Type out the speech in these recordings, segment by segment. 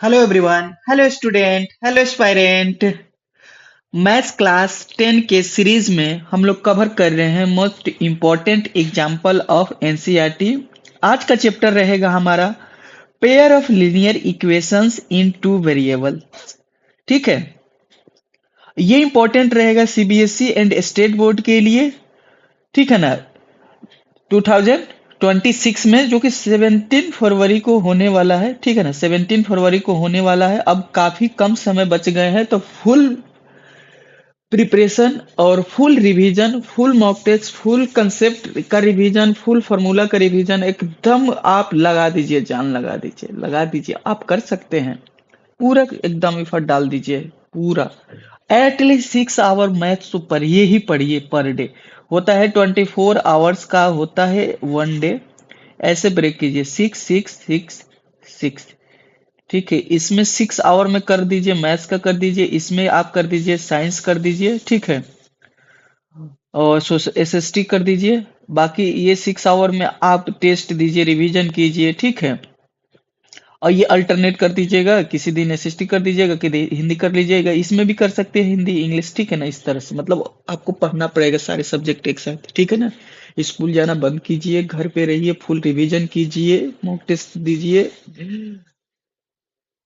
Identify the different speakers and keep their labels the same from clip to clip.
Speaker 1: Hello everyone, hello student, hello aspirant. Maths class 10 के series में हम लोग कवर कर रहे हैं most important example of NCERT. आज का चैप्टर रहेगा हमारा pair of linear equations in two variable. ठीक है, ये इम्पोर्टेंट रहेगा सीबीएसई एंड स्टेट बोर्ड के लिए। ठीक है ना, 2026 में, जो कि 17 फरवरी को होने वाला है। ठीक है ना, 17 फरवरी को होने वाला है। अब काफी कम समय बच गए हैं, तो फुल प्रिपरेशन और full revision, full mock test, full concept का रिवीजन, फुल फार्मूला का रिवीजन एकदम आप लगा दीजिए, जान लगा दीजिए, लगा दीजिए। आप कर सकते हैं, पूरा एकदम एफर्ट डाल दीजिए पूरा। एटलीस्ट 6 आवर मैथ्स तो पढ़िए ही पढ़िए पर डे। होता है 24 आवर्स का, होता है 1 डे। ऐसे ब्रेक कीजिए, 6 6 6 6। ठीक है, इसमें 6 आवर में कर दीजिए, मैथ्स का कर दीजिए, इसमें आप कर दीजिए साइंस कर दीजिए। ठीक है, और एसएसटी कर दीजिए। बाकी ये 6 आवर में आप टेस्ट दीजिए, रिवीजन कीजिए। ठीक है, और ये अल्टरनेट कर दीजिएगा, किसी दिन एसएसटी कर दीजिएगा, कि हिंदी कर लीजिएगा। इसमें भी कर सकते हैं हिंदी इंग्लिश। ठीक है ना, इस तरह से मतलब आपको पढ़ना पड़ेगा सारे सब्जेक्ट एक साथ। ठीक है ना, स्कूल जाना बंद कीजिए, घर पे रहिए, फुल रिवीजन कीजिए, मॉक टेस्ट दीजिए।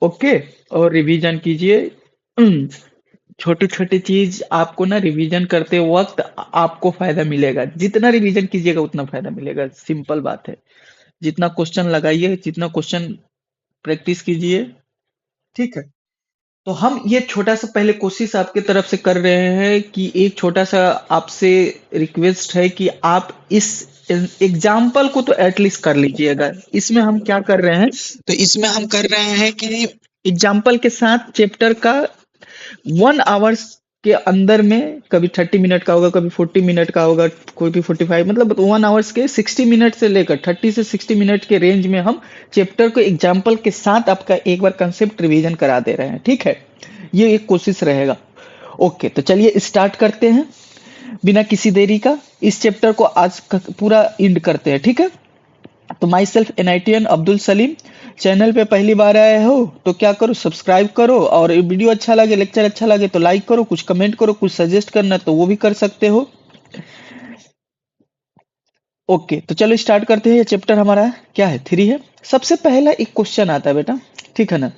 Speaker 1: ओके, और रिवीजन कीजिए। छोटी छोटी चीज आपको ना रिवीजन करते वक्त आपको फायदा मिलेगा। जितना रिवीजन कीजिएगा उतना फायदा मिलेगा, सिंपल बात है। जितना क्वेश्चन लगाइए, जितना क्वेश्चन प्रैक्टिस कीजिए। ठीक है, तो हम ये छोटा सा पहले कोशिश आपके तरफ से कर रहे हैं कि एक छोटा सा आपसे रिक्वेस्ट है कि आप इस एग्जाम्पल को तो एटलीस्ट कर लीजिएगा। इसमें हम क्या कर रहे हैं, तो इसमें हम कर रहे हैं कि एग्जाम्पल के साथ चैप्टर का 1 आवर्स के अंदर में, कभी 30 मिनट का होगा, कभी 40 मिनट का होगा, कोई भी 45, मतलब 1 आवर्स के 60 मिनट से लेकर 30 से 60 मिनट के रेंज में हम चैप्टर को एग्जाम्पल के साथ आपका एक बार कंसेप्ट रिवीजन करा दे रहे हैं। ठीक है, ये एक कोशिश रहेगा। ओके, तो चलिए स्टार्ट करते हैं बिना किसी देरी का। इस चैप्टर को आज पूरा एंड करते हैं। ठीक है, तो माई सेल्फ एनआईटीएन अब्दुल सलीम। चैनल पे पहली बार आए हो तो क्या करो, सब्सक्राइब करो, और वीडियो अच्छा लगे, लेक्चर अच्छा लगे तो लाइक करो, कुछ कमेंट करो, कुछ सजेस्ट करना तो वो भी कर सकते हो। ओके, तो चलो स्टार्ट करते हैं। ये चैप्टर हमारा क्या है, 3 है। सबसे पहला एक क्वेश्चन आता है बेटा। ठीक है ना,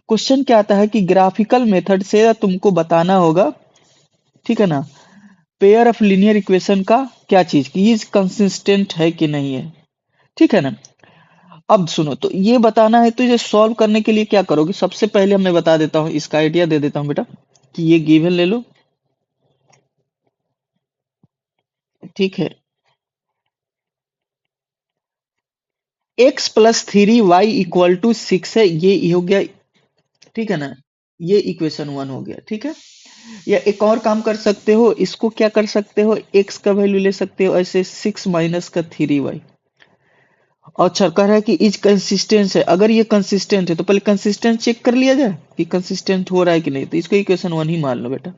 Speaker 1: क्वेश्चन क्या आता है कि ग्राफिकल मेथड से तुमको बताना होगा। ठीक है ना, पेयर ऑफ लीनियर इक्वेशन का क्या चीज की ये कंसिस्टेंट है कि नहीं है। ठीक है ना, अब सुनो, तो ये बताना है तो ये सॉल्व करने के लिए क्या करोगे। सबसे पहले मैं बता देता हूँ, इसका आइडिया दे देता हूँ बेटा, कि ये गिवन ले लो। ठीक है, x प्लस 3y = 6 है, ये हो गया। ठीक है ना, ये इक्वेशन 1 हो गया। ठीक है, या एक और काम कर सकते हो, इसको क्या कर सकते हो, x का वैल्यू ले सकते हो ऐसे 6 माइनस का 3y। अच्छा, कह रहा है कि इज कंसिस्टेंट है। अगर ये कंसिस्टेंट है तो पहले कंसिस्टेंट चेक कर लिया जाए कि कंसिस्टेंट हो रहा है कि नहीं। तो इसको इक्वेशन 1 ही मान लो बेटा।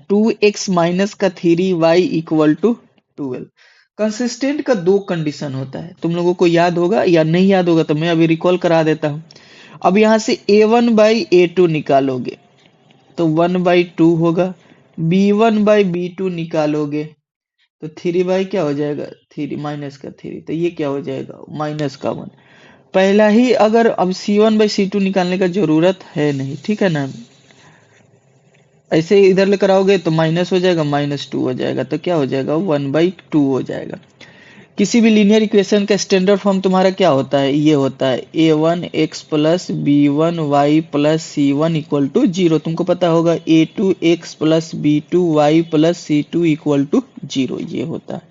Speaker 1: 2x - 3y = 12। कंसिस्टेंट का दो कंडीशन होता है, तुम लोगों को याद होगा या नहीं याद होगा तो मैं अभी रिकॉल करा देता हूँ। अब यहाँ से a1/a2 निकालोगे तो 1/2 होगा, b1/b2 निकालोगे तो 3 क्या हो जाएगा, 3 माइनस का 3, तो ये क्या हो जाएगा, माइनस का 1। पहला ही, अगर अब c1/c2 निकालने का जरूरत है नहीं। ठीक है ना, ऐसे इधर लेकर आओगे तो माइनस हो जाएगा, -2 हो जाएगा, तो क्या हो जाएगा, 1/2 हो जाएगा। किसी भी लीनियर इक्वेशन का स्टैंडर्ड फॉर्म तुम्हारा क्या होता है, ये होता है a1x plus b1y plus c1 = 0। तुमको पता होगा a2x plus b2y plus c2 = 0, ये होता है।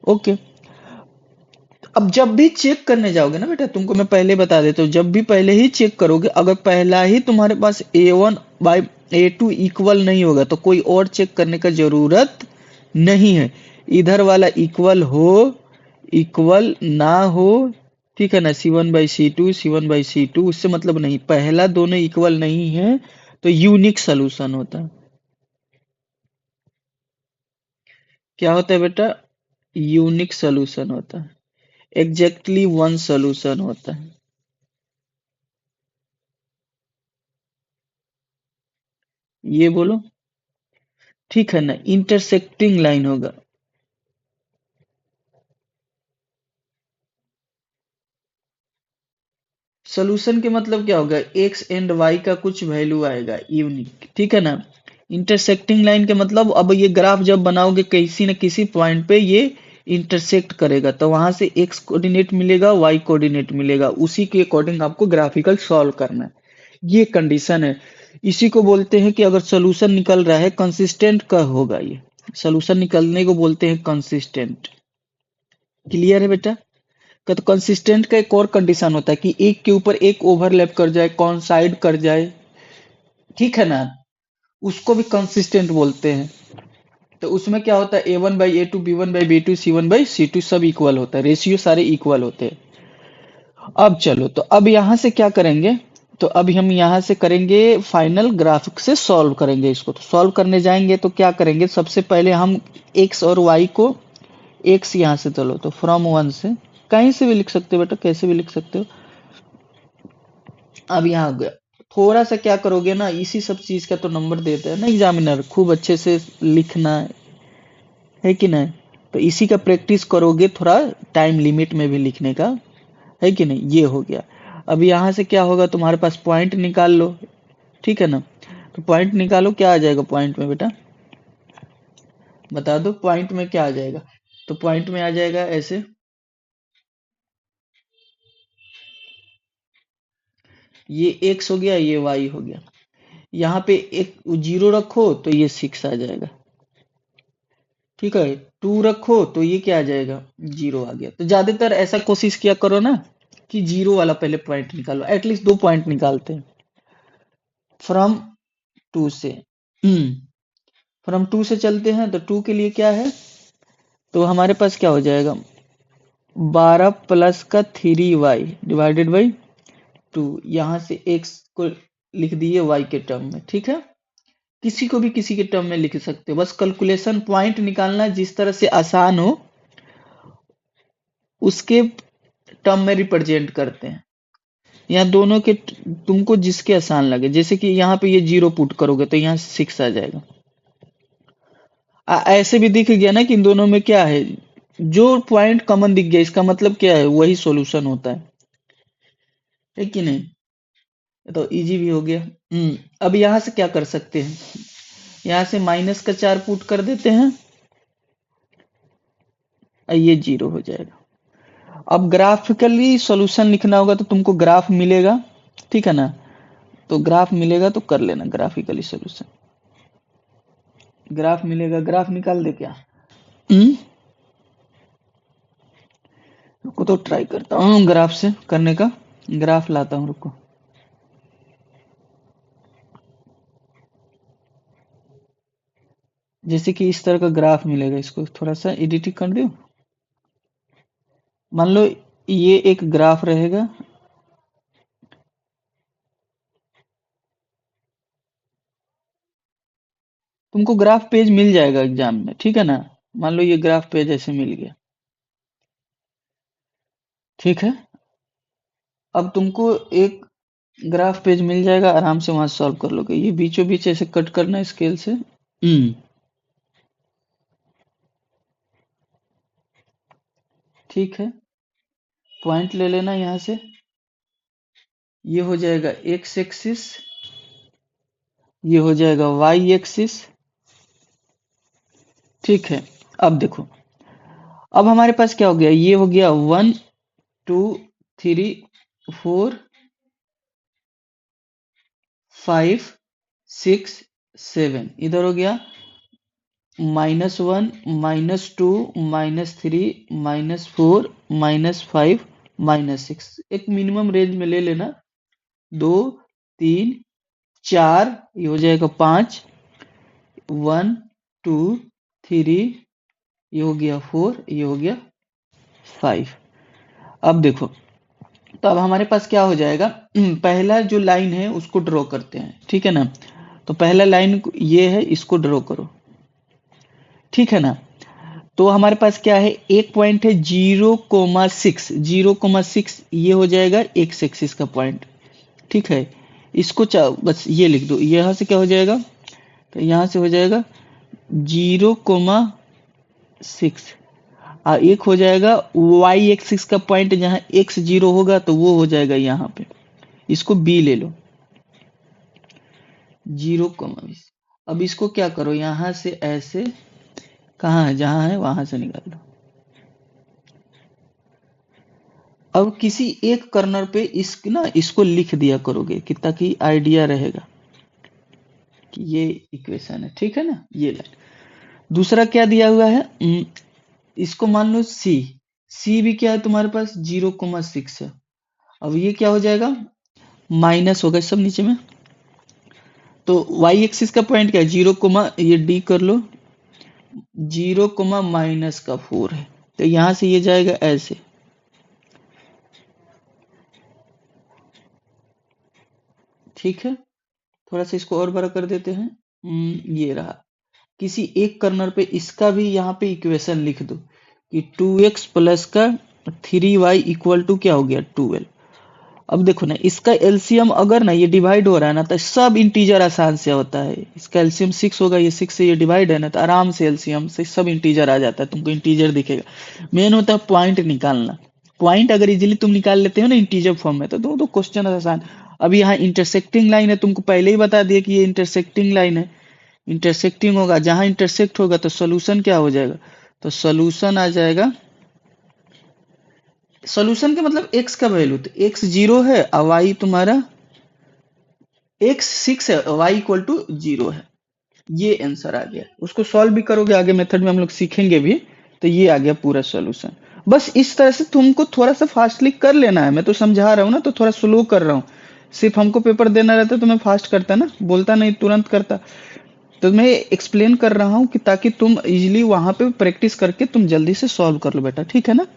Speaker 1: ओके, अब जब भी चेक करने जाओगे ना बेटा, तुमको मैं पहले बता देता हूँ, जब भी पहले ही चेक करोगे, अगर पहला ही तुम्हारे पास a1/a2 इक्वल नहीं होगा तो कोई और चेक करने का जरूरत नहीं है। इधर वाला इक्वल हो, इक्वल ना हो, ठीक है ना, c1/c2 c1/c2 उससे मतलब नहीं। पहला दोनों इक्वल नहीं है तो यूनिक सोल्यूशन होता है। क्या होता है बेटा, यूनिक सोल्यूशन होता है, एग्जैक्टली वन सोल्यूशन होता है। ये बोलो, ठीक है ना, इंटरसेक्टिंग लाइन होगा। सोल्यूशन के मतलब क्या होगा, एक्स एंड वाई का कुछ वैल्यू आएगा यूनिक, ठीक है ना। इंटरसेक्टिंग लाइन के मतलब अब ये ग्राफ जब बनाओगे किसी न किसी पॉइंट पे ये इंटरसेक्ट करेगा, तो वहां से एक्स कोऑर्डिनेट मिलेगा, वाई कोऑर्डिनेट मिलेगा, उसी के अकॉर्डिंग आपको ग्राफिकल सॉल्व करना है। ये कंडीशन है। इसी को बोलते हैं कि अगर सोल्यूशन निकल रहा है कंसिस्टेंट का होगा, ये सोल्यूशन निकलने को बोलते हैं कंसिस्टेंट। क्लियर है बेटा? का तो कंसिस्टेंट का एक और कंडीशन होता है कि एक के ऊपर एक ओवरलैप कर जाए, कॉन्साइड कर जाए, ठीक है ना, उसको भी कंसिस्टेंट बोलते हैं। तो उसमें क्या होता है, A1/A2, B1/B2, C1/C2 सब इक्वल होता है, रेशियो सारे इक्वल होते हैं। अब चलो, तो अब यहां से क्या करेंगे, तो अभी हम यहां से करेंगे फाइनल ग्राफिक से सॉल्व करेंगे इसको। तो सॉल्व करने जाएंगे तो क्या करेंगे, सबसे पहले हम एक्स और वाई को, एक्स यहां से चलो तो फ्रॉम वन से, कहीं से भी लिख सकते हो बेटा, कैसे भी लिख सकते हो। अब यहाँ हो गया, थोड़ा सा क्या करोगे ना, इसी सब चीज का तो नंबर देता है ना एग्जामिनर, खूब अच्छे से लिखना है कि नहीं। तो इसी का प्रैक्टिस करोगे थोड़ा, टाइम लिमिट में भी लिखने का, है कि नहीं। ये हो गया। अब यहाँ से क्या होगा, तुम्हारे पास पॉइंट निकाल लो, ठीक है ना। तो पॉइंट निकालो, क्या आ जाएगा पॉइंट में बेटा, बता दो पॉइंट में क्या आ जाएगा। तो पॉइंट में आ जाएगा ऐसे, ये एक्स हो गया, ये वाई हो गया, यहाँ पे एक जीरो रखो तो ये सिक्स आ जाएगा, ठीक है। टू रखो तो ये क्या आ जाएगा, जीरो आ गया। तो ज्यादातर ऐसा कोशिश किया करो ना कि जीरो वाला पहले पॉइंट निकालो, एटलीस्ट दो पॉइंट निकालते हैं फ्रॉम टू से। फ्रॉम टू से चलते हैं, तो टू के लिए क्या है, तो हमारे पास क्या हो जाएगा, 12 प्लस का 3y डिवाइडेड बाई टू, यहाँ से x को लिख दिए y के टर्म में, ठीक है। किसी को भी किसी के टर्म में लिख सकते हो, बस कैलकुलेशन पॉइंट निकालना जिस तरह से आसान हो उसके टर्म में रिप्रेजेंट करते हैं। यहाँ दोनों के तुमको जिसके आसान लगे, जैसे कि यहाँ पे ये जीरो पुट करोगे तो यहाँ सिक्स आ जाएगा। ऐसे भी दिख गया ना कि इन दोनों में क्या है, जो पॉइंट कॉमन दिख गया इसका मतलब क्या है, वही सॉल्यूशन होता है कि नहीं। तो इजी भी हो गया। अब यहाँ से क्या कर सकते हैं, यहाँ से माइनस का 4 पुट कर देते हैं, और ये जीरो हो जाएगा। अब ग्राफिकली सॉल्यूशन लिखना होगा तो तुमको ग्राफ मिलेगा, ठीक है ना। तो ग्राफ मिलेगा तो कर लेना ग्राफिकली सॉल्यूशन, ग्राफ मिलेगा, ग्राफ निकाल दे क्या। हम्म रुको तो ट्राई करता हूँ ग्राफ से करने का, ग्राफ लाता हूँ रुको। जैसे कि इस तरह का ग्राफ मिलेगा, इसको थोड़ा सा एडिटिंग कर दो। मान लो ये एक ग्राफ रहेगा, तुमको ग्राफ पेज मिल जाएगा एग्जाम में, ठीक है ना। मान लो ये ग्राफ पेज ऐसे मिल गया, ठीक है। अब तुमको एक ग्राफ पेज मिल जाएगा, आराम से वहां सॉल्व कर लोगे। ये बीचों बीच ऐसे कट करना स्केल से, ठीक है। पॉइंट ले लेना यहाँ से, ये हो जाएगा एक्स एक्सिस, ये हो जाएगा वाई एक्सिस, ठीक है। अब देखो, अब हमारे पास क्या हो गया, ये हो गया 1 2 3 4 5 6 7, इधर हो गया -1 -2 -3 -4 -5 -6, एक मिनिमम रेंज में ले लेना। 2 3 4, ये हो जाएगा 5, 1 2 3, ये हो गया 4, ये हो गया 5। अब देखो, तो अब हमारे पास क्या हो जाएगा, पहला जो लाइन है उसको ड्रॉ करते हैं, ठीक है ना। तो पहला लाइन ये है, इसको ड्रॉ करो, ठीक है ना। तो हमारे पास क्या है, एक पॉइंट है 0,6, 0,6 ये हो जाएगा एक्स एक्सिस का पॉइंट, ठीक है। इसको बस ये लिख दो, यहाँ से क्या हो जाएगा तो यहाँ से हो जाएगा 0,6 और एक हो जाएगा y एक्सिस का पॉइंट जहाँ x 0 होगा तो वो हो जाएगा यहाँ पे, इसको b ले लो 0,20। अब इसको क्या करो, यहाँ से ऐसे, कहाँ है, जहाँ है वहां से निकाल लो। अब किसी एक कर्नर पे इसको लिख दिया करोगे कि ताकि आइडिया रहेगा कि ये इक्वेशन है, ठीक है ना। ये लाइन दूसरा क्या दिया हुआ है, इसको मान लो सी भी क्या है तुम्हारे पास 0,6 है। अब ये क्या हो जाएगा, माइनस होगा सब नीचे में, तो y एक्सिस का पॉइंट क्या है 0, ये डी कर लो 0,-4 है, तो यहां से ये जाएगा ऐसे, ठीक है। थोड़ा सा इसको और बड़ा कर देते हैं, ये रहा। किसी एक कर्नर पे इसका भी यहाँ पे इक्वेशन लिख दो कि 2x प्लस का 3y इक्वल टू क्या हो गया 12। अब देखो ना, इसका एलसीएम अगर ना ये डिवाइड हो रहा है ना तो सब इंटीजर आसान से होता है। इसका एलसीएम 6 होगा, ये 6 से ये डिवाइड है ना तो आराम से एलसीएम से सब इंटीजर आ जाता है, तुमको इंटीजर दिखेगा। मेन होता है पॉइंट निकालना। पॉइंट अगर इजीली तुम निकाल लेते हो ना इंटीजर फॉर्म में तो क्वेश्चन आसान। अब यहाँ इंटरसेक्टिंग लाइन है, तुमको पहले ही बता दिया कि ये इंटरसेक्टिंग लाइन है, इंटरसेक्टिंग होगा, जहां इंटरसेक्ट होगा तो सोल्यूशन क्या हो जाएगा, तो सोल्यूशन आ जाएगा, सोल्यूशन के मतलब x का वैल्यू, तो x 0 है और y तुम्हारा x 6 है और y इक्वल टू 0 है। ये आंसर आ गया। उसको सॉल्व भी करोगे आगे मेथड में हम लोग सीखेंगे भी, तो ये आ गया पूरा सॉल्यूशन। बस इस तरह से तुमको थोड़ा सा फास्टली कर लेना है। मैं तो समझा रहा हूँ ना तो थोड़ा स्लो कर रहा हूँ। सिर्फ हमको पेपर देना रहता तो मैं फास्ट करता ना, बोलता नहीं तुरंत करता। तो मैं एक्सप्लेन कर रहा हूँ कि ताकि तुम इजीली वहां पे प्रैक्टिस करके तुम जल्दी से सॉल्व कर लो बेटा, ठीक है ना।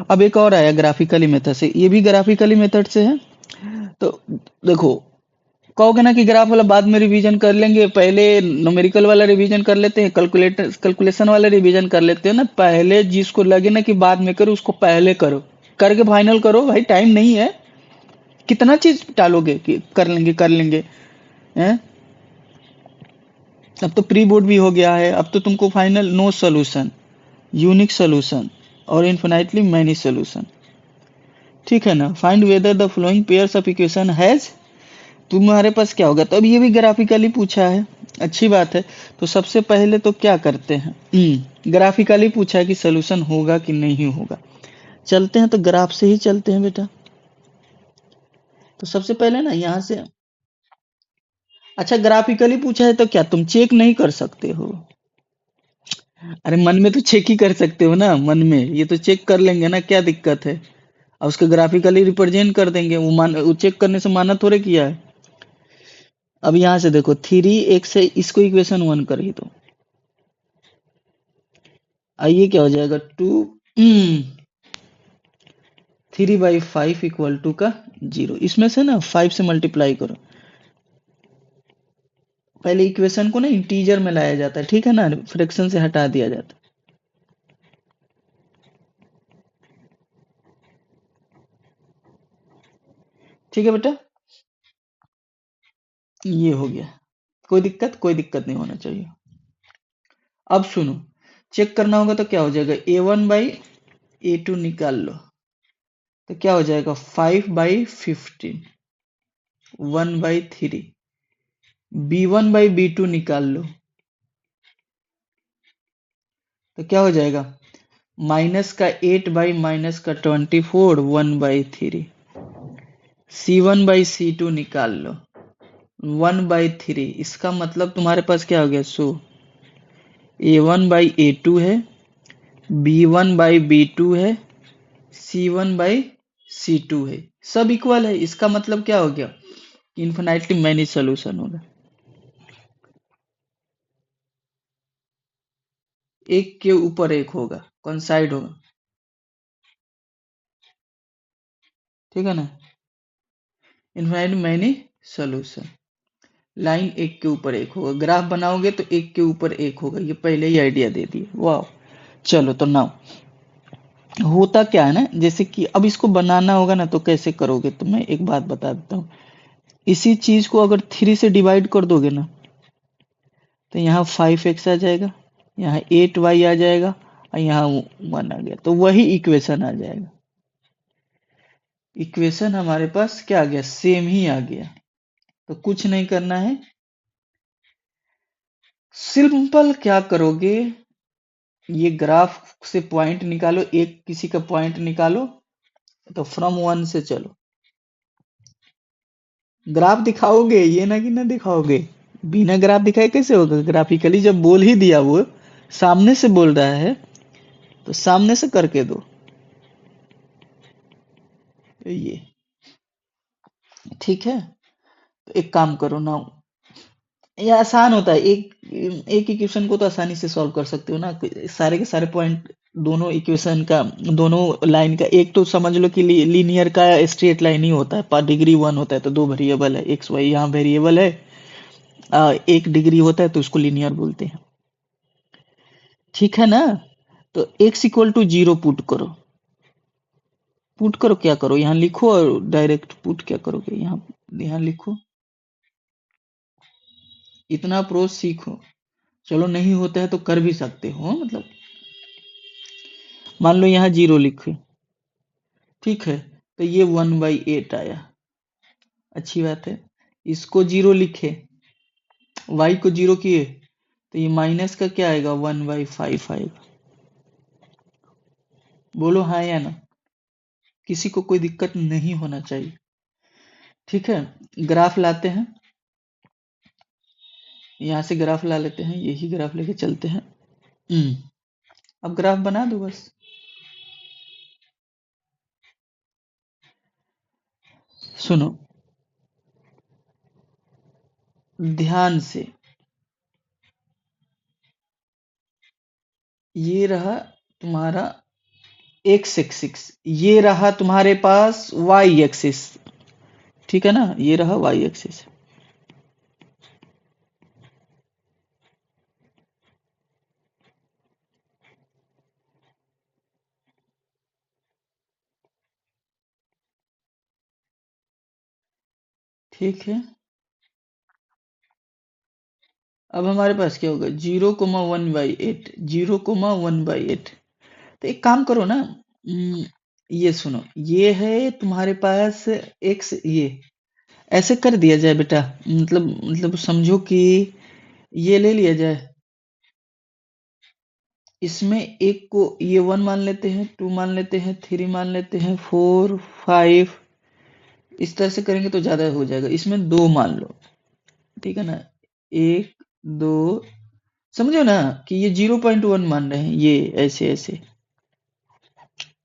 Speaker 1: अब एक और आया ग्राफिकली मेथड से, ये भी ग्राफिकली मेथड से है। तो देखो, कहोगे ना कि ग्राफ वाला बाद में रिवीजन कर लेंगे, पहले न्यूमेरिकल वाला रिवीजन कर लेते हैं, कैलकुलेशन वाला रिवीजन कर लेते हैं ना। पहले जिसको लगे ना कि बाद में करो उसको पहले करो, करके फाइनल करो भाई, टाइम नहीं है। कितना चीज टालोगे कि कर लेंगे हैं। अब तो प्री बोर्ड भी हो गया है, अब तो तुमको final no solution, unique solution और इन्फिनाइटली मैनी सोल्यूशन, ठीक है ना। Find whether the following pairs of equation has, तुम्हारे पास क्या होगा। तो अब ये भी ग्राफिकली पूछा है, अच्छी बात है। तो सबसे पहले तो क्या करते हैं, ग्राफिकली पूछा है कि सोल्यूशन होगा कि नहीं होगा। चलते हैं तो ग्राफ से ही चलते हैं बेटा। तो सबसे पहले ना यहाँ से, अच्छा ग्राफिकली पूछा है तो क्या तुम चेक नहीं कर सकते हो। अरे मन में तो चेक ही कर सकते हो ना, मन में ये तो चेक कर लेंगे ना, क्या दिक्कत है। और उसको ग्राफिकली रिप्रेजेंट कर देंगे, वो चेक करने से माना थोड़े किया है। अब यहां से देखो 3x से इसको इक्वेशन 1 कर ही दो, आइए क्या हो जाएगा 3/5 इक्वल टू का 0। इसमें से ना 5 से मल्टीप्लाई करो। पहले इक्वेशन को ना इंटीजर में लाया जाता है, ठीक है ना, फ्रैक्शन से हटा दिया जाता है। ठीक है बेटा, ये हो गया। कोई दिक्कत नहीं होना चाहिए। अब सुनो, चेक करना होगा तो क्या हो जाएगा, a1/a2 निकाल लो तो क्या हो जाएगा 5/15, 1/3। b1/b2 निकाल लो तो क्या हो जाएगा, माइनस का 8/-24, 1/3। c1/c2 निकाल लो 1/3। इसका मतलब तुम्हारे पास क्या हो गया, a1/a2 है, b1/b2 है, c1/c2 है, सब इक्वल है। इसका मतलब क्या हो गया, इन्फिनाइटली मैनी सोल्यूशन होगा। एक के ऊपर एक होगा, कॉन्साइड होगा, ठीक है ना। इन्फिनाइट मैनी सोल्यूशन, लाइन एक के ऊपर एक होगा, ग्राफ बनाओगे तो एक के ऊपर एक होगा, ये पहले ही आइडिया दे दिए, वाह। चलो तो नाउ होता क्या है ना, जैसे कि अब इसको बनाना होगा ना तो कैसे करोगे, तो मैं एक बात बता देता हूँ। इसी चीज को अगर 3 से डिवाइड कर दोगे ना तो यहाँ 5x आ जाएगा, यहाँ 8y आ जाएगा और यहाँ 1 आ गया, तो वही इक्वेशन आ जाएगा। इक्वेशन हमारे पास क्या आ गया, सेम ही आ गया। तो कुछ नहीं करना है, सिंपल क्या करोगे, ये ग्राफ से पॉइंट निकालो, एक किसी का पॉइंट निकालो, तो फ्रॉम 1 से चलो। ग्राफ दिखाओगे, ये ना कि ना दिखाओगे, बिना ग्राफ दिखाए कैसे होगा, ग्राफिकली जब बोल ही दिया, वो सामने से बोल रहा है तो सामने से करके दो। ये ठीक है, तो एक काम करो ना, ये आसान होता है, एक इक्वेशन को तो आसानी से सॉल्व कर सकते हो ना, सारे के सारे पॉइंट, दोनों इक्वेशन का, दोनों लाइन का, एक तो समझ लो कि लीनियर का स्ट्रेट लाइन ही होता है, पर डिग्री 1 होता है तो दो वेरिएबल है, एक्स वाई यहाँ वेरिएबल है, एक डिग्री होता है तो उसको लीनियर बोलते हैं, ठीक है ना। तो एक्स इक्वल टू 0 पुट करो, पुट करो, क्या करो, यहाँ लिखो और डायरेक्ट पुट क्या करोगे, यहाँ लिखो, इतना अप्रोच सीखो, चलो नहीं होता है तो कर भी सकते हो, मतलब मान लो यहाँ 0 लिखे, ठीक है, तो ये 1/8 आया, अच्छी बात है। इसको 0 लिखे, y को 0 किए, तो ये माइनस का क्या आएगा, 1/5 आएगा। बोलो हाँ या ना, किसी को कोई दिक्कत नहीं होना चाहिए, ठीक है। ग्राफ लाते हैं, यहाँ से ग्राफ ला लेते हैं, यही ग्राफ लेके चलते हैं। अब ग्राफ बना दो बस, सुनो ध्यान से, ये रहा तुम्हारा एक्स एक्सिस, ये रहा तुम्हारे पास वाई एक्सिस, ठीक है ना, ये रहा वाई एक्सिस। ठीक है, अब हमारे पास क्या होगा, 0,1/8, 0,1/8। तो एक काम करो ना, ये सुनो, ये है तुम्हारे पास एक्स, ये ऐसे कर दिया जाए बेटा, मतलब समझो कि ये ले लिया जाए, इसमें एक को ये 1 मान लेते हैं, 2 मान लेते हैं, 3 मान लेते हैं, 4 5, इस तरह से करेंगे तो ज्यादा हो जाएगा, इसमें 2 मान लो, ठीक है ना, 1 2, समझो ना कि ये 0.1 मान रहे हैं, ये ऐसे ऐसे,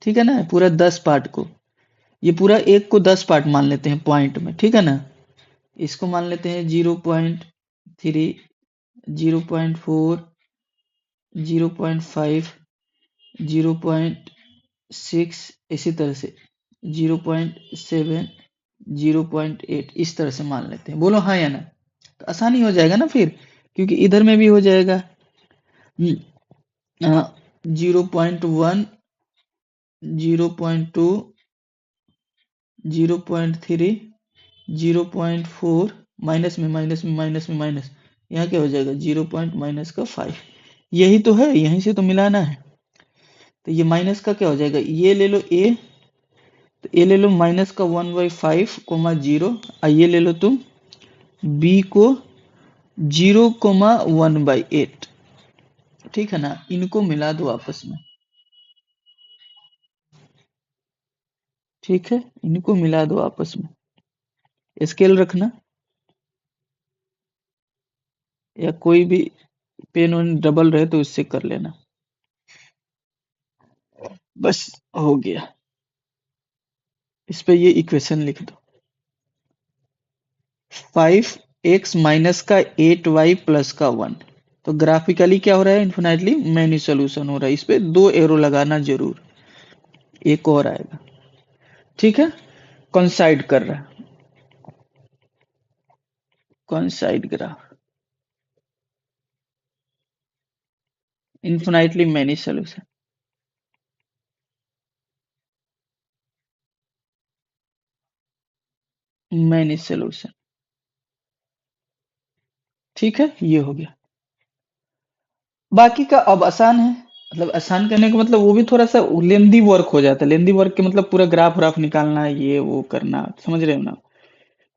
Speaker 1: ठीक है ना, पूरा 10 पार्ट को, ये पूरा एक को 10 पार्ट मान लेते हैं पॉइंट में, ठीक है ना, इसको मान लेते हैं 0.3, 0.4, 0.5, 0.6, इसी तरह से 0.7, 0.8, इस तरह से मान लेते हैं, बोलो हाँ या ना, तो आसानी हो जाएगा ना फिर, क्योंकि इधर में भी हो जाएगा। 0.1, 0.2, 0.3, 0.4, माइनस में माइनस में माइनस में माइनस, यहाँ क्या हो जाएगा, 0 पॉइंट माइनस का 5, यही तो है, यहीं से तो मिलाना है। तो ये माइनस का क्या हो जाएगा, ये ले लो ए, तो ए ले लो माइनस का 1/5, 0, और ये ले लो तुम बी को 0,1/8, ठीक है ना, इनको मिला दो आपस में, ठीक है, इनको मिला दो आपस में, स्केल रखना, या कोई भी पेन वेन डबल रहे तो इससे कर लेना, बस हो गया। इस पे ये इक्वेशन लिख दो, 5x माइनस का 8y प्लस का 1, तो ग्राफिकली क्या हो रहा है, इन्फिनाइटली मैनी सोल्यूशन हो रहा है, इस पे 2 एरो लगाना जरूर, एक और आएगा, ठीक है, कॉन्साइड कर रहा है, कॉन्साइड graph, infinitely many solution, many solution, ठीक है, ये हो गया। बाकी का अब आसान है, मतलब आसान करने का मतलब वो भी थोड़ा सा लेंदी वर्क हो जाता है। लेंदी वर्क के मतलब पूरा ग्राफ व्राफ निकालना, ये वो करना, समझ रहे हो ना।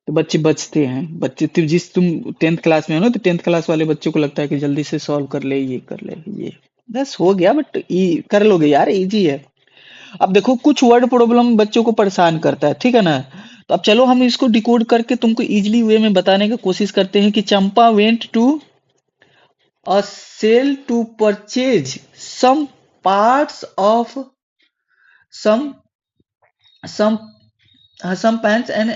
Speaker 1: तो बच्चे बचते हैं, बच्चे तो जिस तुम 10th क्लास में हो ना, तो 10th क्लास वाले बच्चों को लगता है कि जल्दी से सॉल्व कर ले, ये कर ले, ये बस हो गया। बट कर लोगे यार, इजी है। अब देखो कुछ वर्ड प्रॉब्लम बच्चों को परेशान करता है, ठीक है ना। तो अब चलो हम इसको डिकोड करके तुमको इजीली वे में बताने की कोशिश करते हैं कि Champa went to a sale to purchase some parts of some some some pants and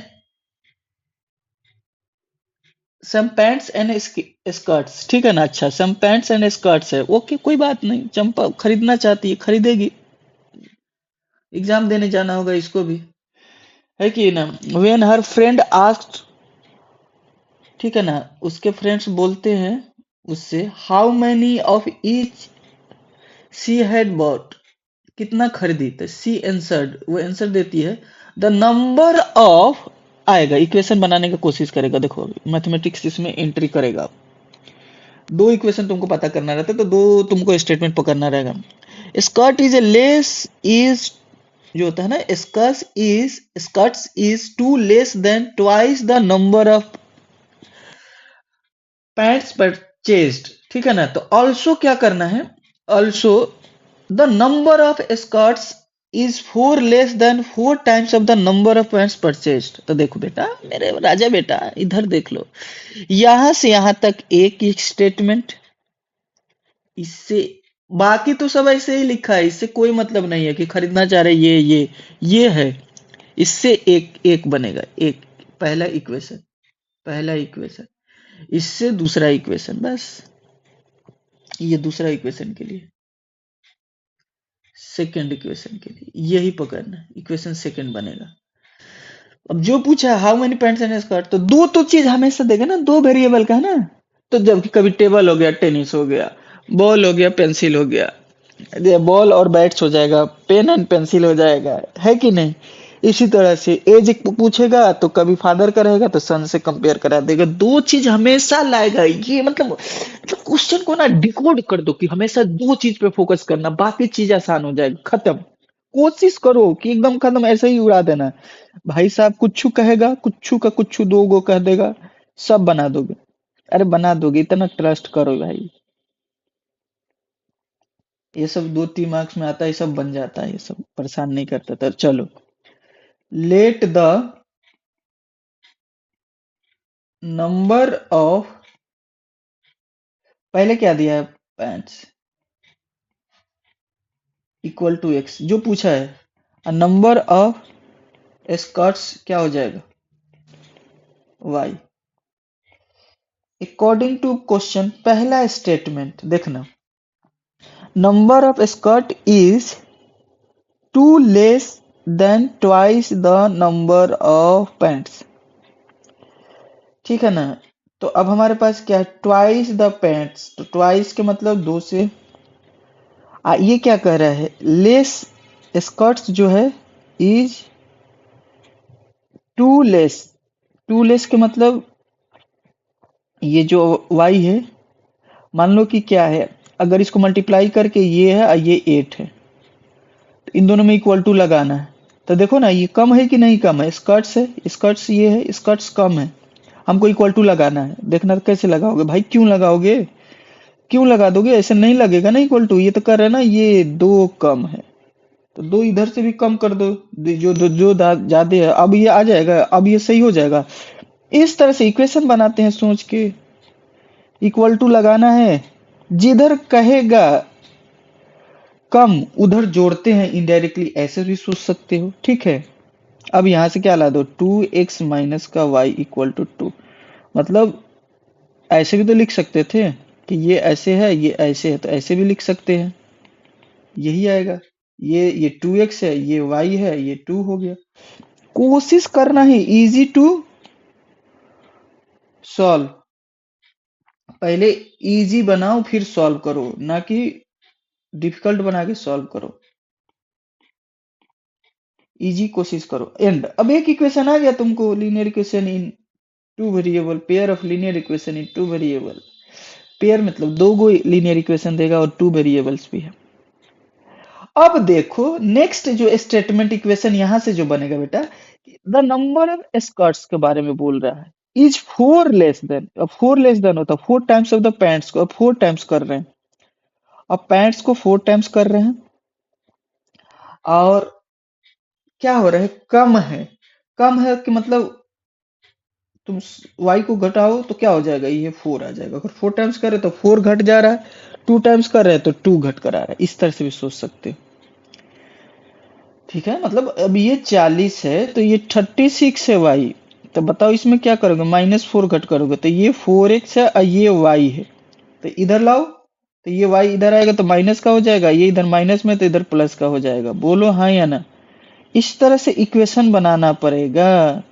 Speaker 1: skirts, ठीक है ना। अच्छा, सम पैंट्स एंड स्कर्ट्स है, ओके, कोई बात नहीं। चंपा खरीदना चाहती है, खरीदेगी। एग्जाम देने जाना होगा इसको भी, है कि ना। वेन हर फ्रेंड आस्क्ड, ठीक है ना, उसके फ्रेंड्स बोलते हैं उससे, how many of each she had bought, कितना खरीदी, तो सी आंसर्ड, वो आंसर देती है, द नंबर ऑफ, आएगा इक्वेशन बनाने की कोशिश करेगा। देखो मैथमेटिक्स इसमें एंट्री करेगा, दो इक्वेशन तुमको पता करना रहता है, तो दो तुमको स्टेटमेंट पकड़ना रहेगा। Skirt is a less is, जो होता है ना, skirts is two less than twice the number of pants purchased, ठीक है ना। तो ऑल्सो क्या करना है, also the number of skirts is four less than four times of the number of pants purchased. तो देखो बेटा, मेरे राजा बेटा, इधर देख लो, यहां से यहां तक एक स्टेटमेंट, इससे बाकी तो सब ऐसे ही लिखा है, इससे कोई मतलब नहीं है कि खरीदना चाह रहे, ये है। इससे एक एक बनेगा, एक पहला इक्वेशन, पहला इक्वेशन, इससे दूसरा इक्वेशन, बस ये दूसरा इक्वेशन के लिए, सेकंड इक्वेशन के लिए यही पकड़ना है, इक्वेशन सेकंड बनेगा। अब जो पूछा how many pants and skirt, तो दो तो चीज हमेशा देगा ना, दो वेरिएबल का है ना। तो जब कभी टेबल हो गया, टेनिस हो गया, बॉल हो गया, पेंसिल हो गया, ये बॉल और बैट्स हो जाएगा, पेन एंड पेंसिल हो जाएगा, है कि नहीं। इसी तरह से एज पूछेगा तो कभी फादर का रहेगा तो सन से कंपेयर करा देगा, दो चीज हमेशा लाएगा ये। मतलब क्वेश्चन को ना डिकोड कर दो कि हमेशा दो चीज पे फोकस करना, बाकी चीज आसान हो जाएगा, खत्म। कोशिश करो कि एकदम खत्म, ऐसे ही उड़ा देना। भाई साहब कुछ कहेगा, कुछ का कुछ दो गो कह देगा, सब बना दोगे। अरे बना दोगे, इतना ट्रस्ट करो भाई। ये सब 2-3 मार्क्स में आता है, ये सब बन जाता है, ये सब परेशान नहीं करता था। चलो, लेट द नंबर ऑफ, पहले क्या दिया है, पैंट्स इक्वल टू एक्स जो पूछा है, नंबर ऑफ स्कर्ट्स क्या हो जाएगा, वाई। अकॉर्डिंग टू क्वेश्चन, पहला स्टेटमेंट देखना, number of skirt is two less than twice the number of pants, ठीक है ना। तो अब हमारे पास क्या है, ट्वाइस द पैंट्स, तो ट्वाइस के मतलब दो से, ये क्या कह रहा है, लेस स्कर्ट्स जो है is two less, two less के मतलब ये जो y है, मान लो कि क्या है, अगर इसको मल्टीप्लाई करके ये है और ये 8 है, तो इन दोनों में इक्वल टू लगाना है। तो देखो ना, ये कम है कि नहीं कम है, स्कर्ट्स है, स्कर्ट्स ये है, स्कर्ट्स कम है, हमको इक्वल टू लगाना है। देखना कैसे लगाओगे भाई, क्यों लगाओगे, क्यों लगा दोगे, ऐसे नहीं लगेगा ना इक्वल टू, ये तो कर रहा है ना, ये दो कम है, तो दो इधर से भी कम कर दो, जो ज्यादा है, अब ये आ जाएगा, अब ये सही हो जाएगा। इस तरह से इक्वेशन बनाते हैं सोच के, इक्वल टू लगाना है, जिधर कहेगा कम उधर जोड़ते हैं इनडायरेक्टली, ऐसे भी सोच सकते हो, ठीक है। अब यहां से क्या ला दो, 2x माइनस का y इक्वल टू 2, मतलब ऐसे भी तो लिख सकते थे कि ये ऐसे है, ये ऐसे है, तो ऐसे भी लिख सकते हैं, यही आएगा। ये 2x है, ये y है, ये 2 हो गया। कोशिश करना है इजी टू सॉल्व, पहले इजी बनाओ फिर सॉल्व करो, ना कि डिफिकल्ट बना के सॉल्व करो, इजी कोशिश करो। एंड अब एक इक्वेशन आ गया तुमको, linear equation in two variable, pair of linear equation in two variable, pair मतलब दो गो लीनियर इक्वेशन देगा और टू वेरिएबल्स भी है। अब देखो नेक्स्ट जो स्टेटमेंट इक्वेशन यहां से जो बनेगा बेटा, द नंबर ऑफ स्कर्ट्स के बारे में बोल रहा है, इज फोर लेस देन। अब फोर लेस देन होता है four times of the pants को, अब फोर टाइम्स कर रहे हैं, अब पैंट्स को फोर टाइम्स कर रहे हैं, और क्या हो रहा है, कम है। कम है कि मतलब तुम y को घटाओ तो क्या हो जाएगा, ये फोर आ जाएगा। अगर फोर टाइम्स करे तो फोर घट जा रहा है, टू टाइम्स कर रहे हैं तो टू घट कर आ रहा है। इस तरह से भी सोच सकते हो। ठीक है, मतलब अब ये 40 है तो ये 36 है y। तो बताओ इसमें क्या करोगे, माइनस फोर घट करोगे तो ये 4x है और ये y है, तो इधर लाओ तो ये y इधर आएगा तो माइनस का हो जाएगा, ये इधर माइनस में तो इधर प्लस का हो जाएगा। बोलो हाँ या ना। इस तरह से इक्वेशन बनाना पड़ेगा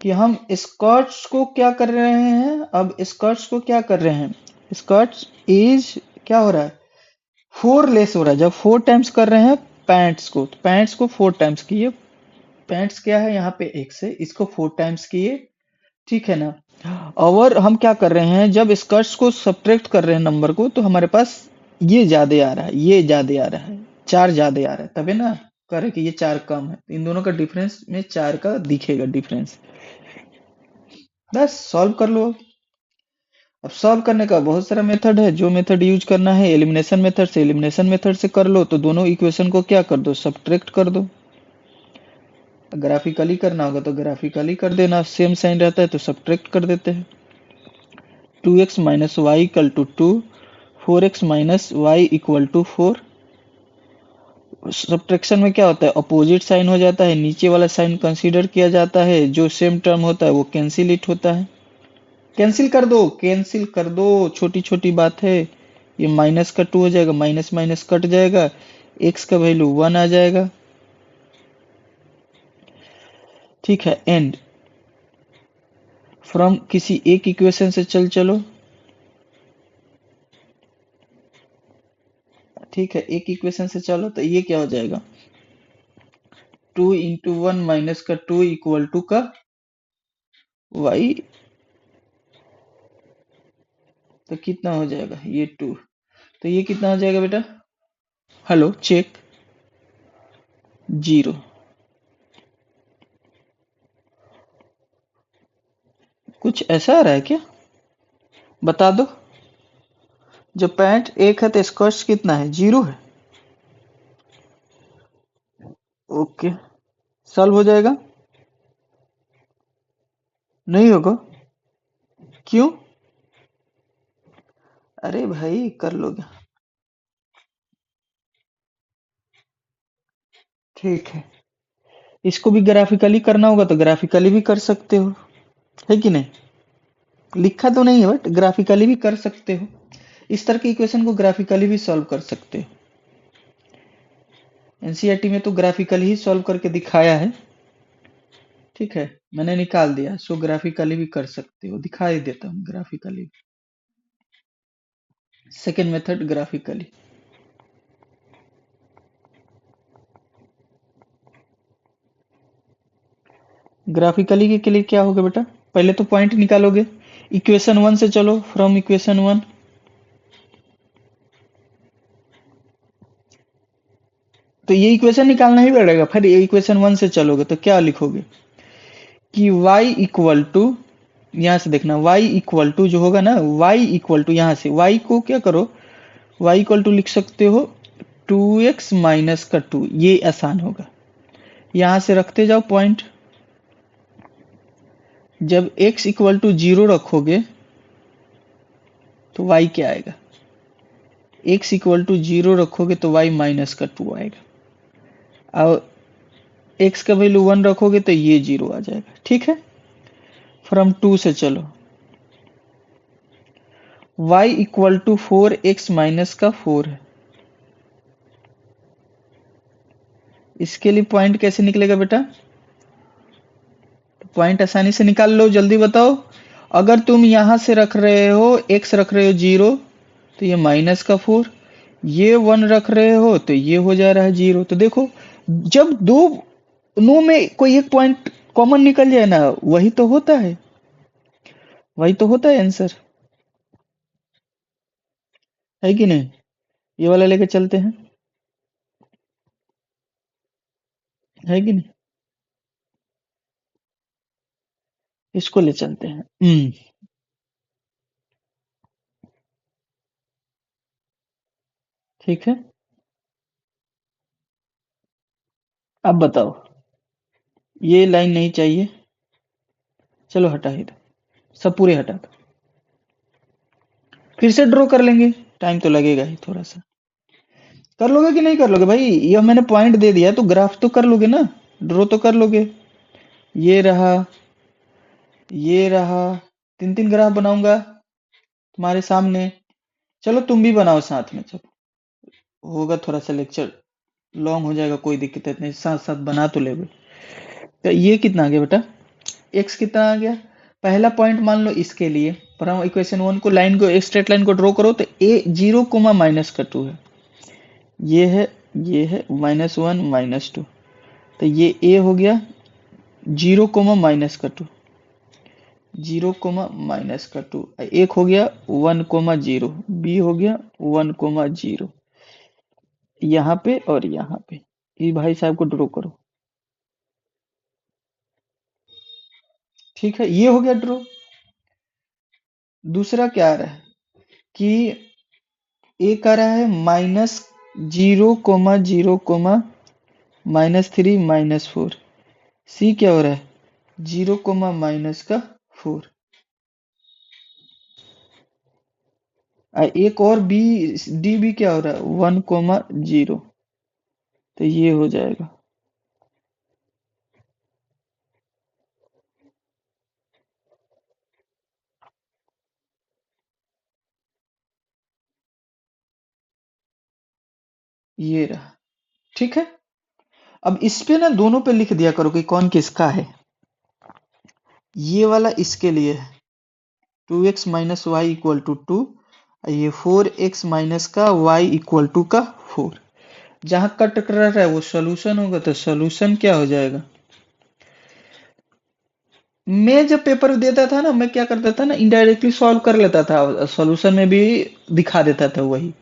Speaker 1: कि हम स्कॉट्स को क्या कर रहे हैं। अब स्कॉट्स को क्या कर रहे हैं, स्कॉट्स इज क्या हो रहा है, फोर लेस हो रहा है। जब फोर टाइम्स कर रहे हैं पैंट्स को, तो पैंट्स को फोर टाइम्स किए, पैंट्स क्या है यहाँ पे एक्स है, इसको फोर टाइम्स किए, ठीक है ना। और हम क्या कर रहे हैं, जब स्कर्ट्स को सब्ट्रैक्ट कर रहे हैं नंबर को, तो हमारे पास ये ज्यादा आ रहा है, ये ज्यादा आ रहा है, चार ज्यादा आ रहा है, तबे ना करे कि ये चार कम है। तो इन दोनों का डिफरेंस में चार का दिखेगा डिफरेंस। बस सॉल्व कर लो। अब सॉल्व करने का बहुत सारा मेथड है, जो मेथड यूज करना है एलिमिनेशन मेथड से, एलिमिनेशन मेथड से कर लो। तो दोनों इक्वेशन को क्या कर दो, सब्ट्रैक्ट कर दो। ग्राफिकली करना होगा तो ग्राफिकली कर देना, सेम साइन रहता है तो सब्ट्रैक्ट कर देते हैं। 2x minus Y equal to 2, 4x minus Y equal to 4। Subtraction में क्या होता है, अपोजिट साइन हो जाता है, नीचे वाला साइन कंसीडर किया जाता है, जो सेम टर्म होता है वो कैंसिल इट होता है। कैंसिल कर दो, कैंसिल कर दो, छोटी छोटी बात है। ये माइनस का टू हो जाएगा, माइनस माइनस कट जाएगा, एक्स का वैल्यू वन आ जाएगा। ठीक है, एंड फ्रॉम किसी एक इक्वेशन से चलो। ठीक है, एक इक्वेशन से चलो तो ये क्या हो जाएगा, टू इंटू वन माइनस का टू इक्वल टू का वाई, तो कितना हो जाएगा ये टू, तो ये कितना हो जाएगा बेटा, हेलो चेक, जीरो। कुछ ऐसा आ रहा है क्या, बता दो। जब पैंट एक है तो स्क्वाश कितना है, जीरो है। ओके, सॉल्व हो जाएगा, नहीं होगा, क्यों, अरे भाई कर लोगे। ठीक है, इसको भी ग्राफिकली करना होगा तो ग्राफिकली भी कर सकते हो, है कि नहीं। लिखा तो नहीं है बट ग्राफिकली भी कर सकते हो। इस तरह के इक्वेशन को ग्राफिकली भी सॉल्व कर सकते हो। एनसीईआरटी में तो ग्राफिकली ही सॉल्व करके दिखाया है। ठीक है, मैंने निकाल दिया, सो ग्राफिकली भी कर सकते हो, दिखाई देता हूँ graphically. Second method graphically. Graphically के लिए क्या होगा बेटा, पहले तो पॉइंट निकालोगे, इक्वेशन वन से चलो, फ्रॉम इक्वेशन वन। तो ये इक्वेशन निकालना ही पड़ेगा, फिर ये इक्वेशन वन से चलोगे तो क्या लिखोगे कि y इक्वल टू, यहां से देखना y इक्वल टू जो होगा ना, y इक्वल टू, यहां से y को क्या करो, y इक्वल टू लिख सकते हो 2x माइनस का 2, ये आसान होगा। यहां से रखते जाओ पॉइंट, जब x इक्वल टू जीरो रखोगे तो y क्या आएगा, x इक्वल टू जीरो रखोगे तो y माइनस का 2 आएगा, और x का वैल्यू वन रखोगे तो ये जीरो आ जाएगा। ठीक है, फ्रॉम टू से चलो, y equal to 4x minus का 4 है। इसके लिए पॉइंट कैसे निकलेगा बेटा, पॉइंट आसानी से निकाल लो, जल्दी बताओ। अगर तुम यहां से रख रहे हो, x रख रहे हो जीरो, तो ये माइनस का 4, ये वन रख रहे हो तो ये हो जा रहा है जीरो। तो देखो, जब दो नो में कोई एक पॉइंट कॉमन निकल जाए ना, वही तो होता है, वही तो होता है आंसर। है कि नहीं? ये वाला लेके चलते हैं, है कि नहीं? इसको ले चलते हैं। ठीक है, अब बताओ। ये लाइन नहीं चाहिए, चलो हटा ही दो, सब पूरे हटा दो। फिर से ड्रॉ कर लेंगे, टाइम तो लगेगा ही थोड़ा सा। कर लोगे कि नहीं कर लोगे भाई? ये मैंने पॉइंट दे दिया तो ग्राफ तो कर लोगे ना, ड्रॉ तो कर लोगे। ये रहा, ये रहा, तीन तीन ग्राफ बनाऊंगा तुम्हारे सामने। चलो तुम भी बनाओ साथ में, चलो। होगा थोड़ा सा लेक्चर लॉन्ग हो जाएगा, कोई दिक्कत नहीं, साथ साथ बना तो लेंगे। तो ये कितना आ गया बेटा? एक्स कितना आ गया? पहला पॉइंट मान लो इसके लिए, पर हम इक्वेशन वन को, लाइन को, एक स्ट्रेट लाइन को ड्रॉ करो तो ए 0, -2 है। ये है, ये है -1 -2, तो ये ए हो गया 0, -2, 0, -2, एक हो गया 1, 0, बी हो गया 1, 0, यहाँ पे और यहाँ पे। ये भाई साहब को ड्रॉ करो। ठीक है, ये हो गया ड्रॉ। दूसरा क्या आ रहा है कि ए का रहा है -0, 0, -3, -4। सी क्या हो रहा है? 0, -4। एक और बी, डी भी क्या हो रहा है? 1, 0। तो ये हो जाएगा, ये रहा। ठीक है, अब इस पे ना दोनों पे लिख दिया करो कि कौन किसका है। ये वाला इसके लिए है, 2x - y = 2। ये 4x माइनस का y = 4। जहां कट कर रहा है वो सॉल्यूशन होगा, तो सॉल्यूशन क्या हो जाएगा? मैं जब पेपर देता था ना, मैं क्या करता था ना, इनडायरेक्टली सॉल्व कर लेता था, सॉल्यूशन में भी दिखा देता था वही।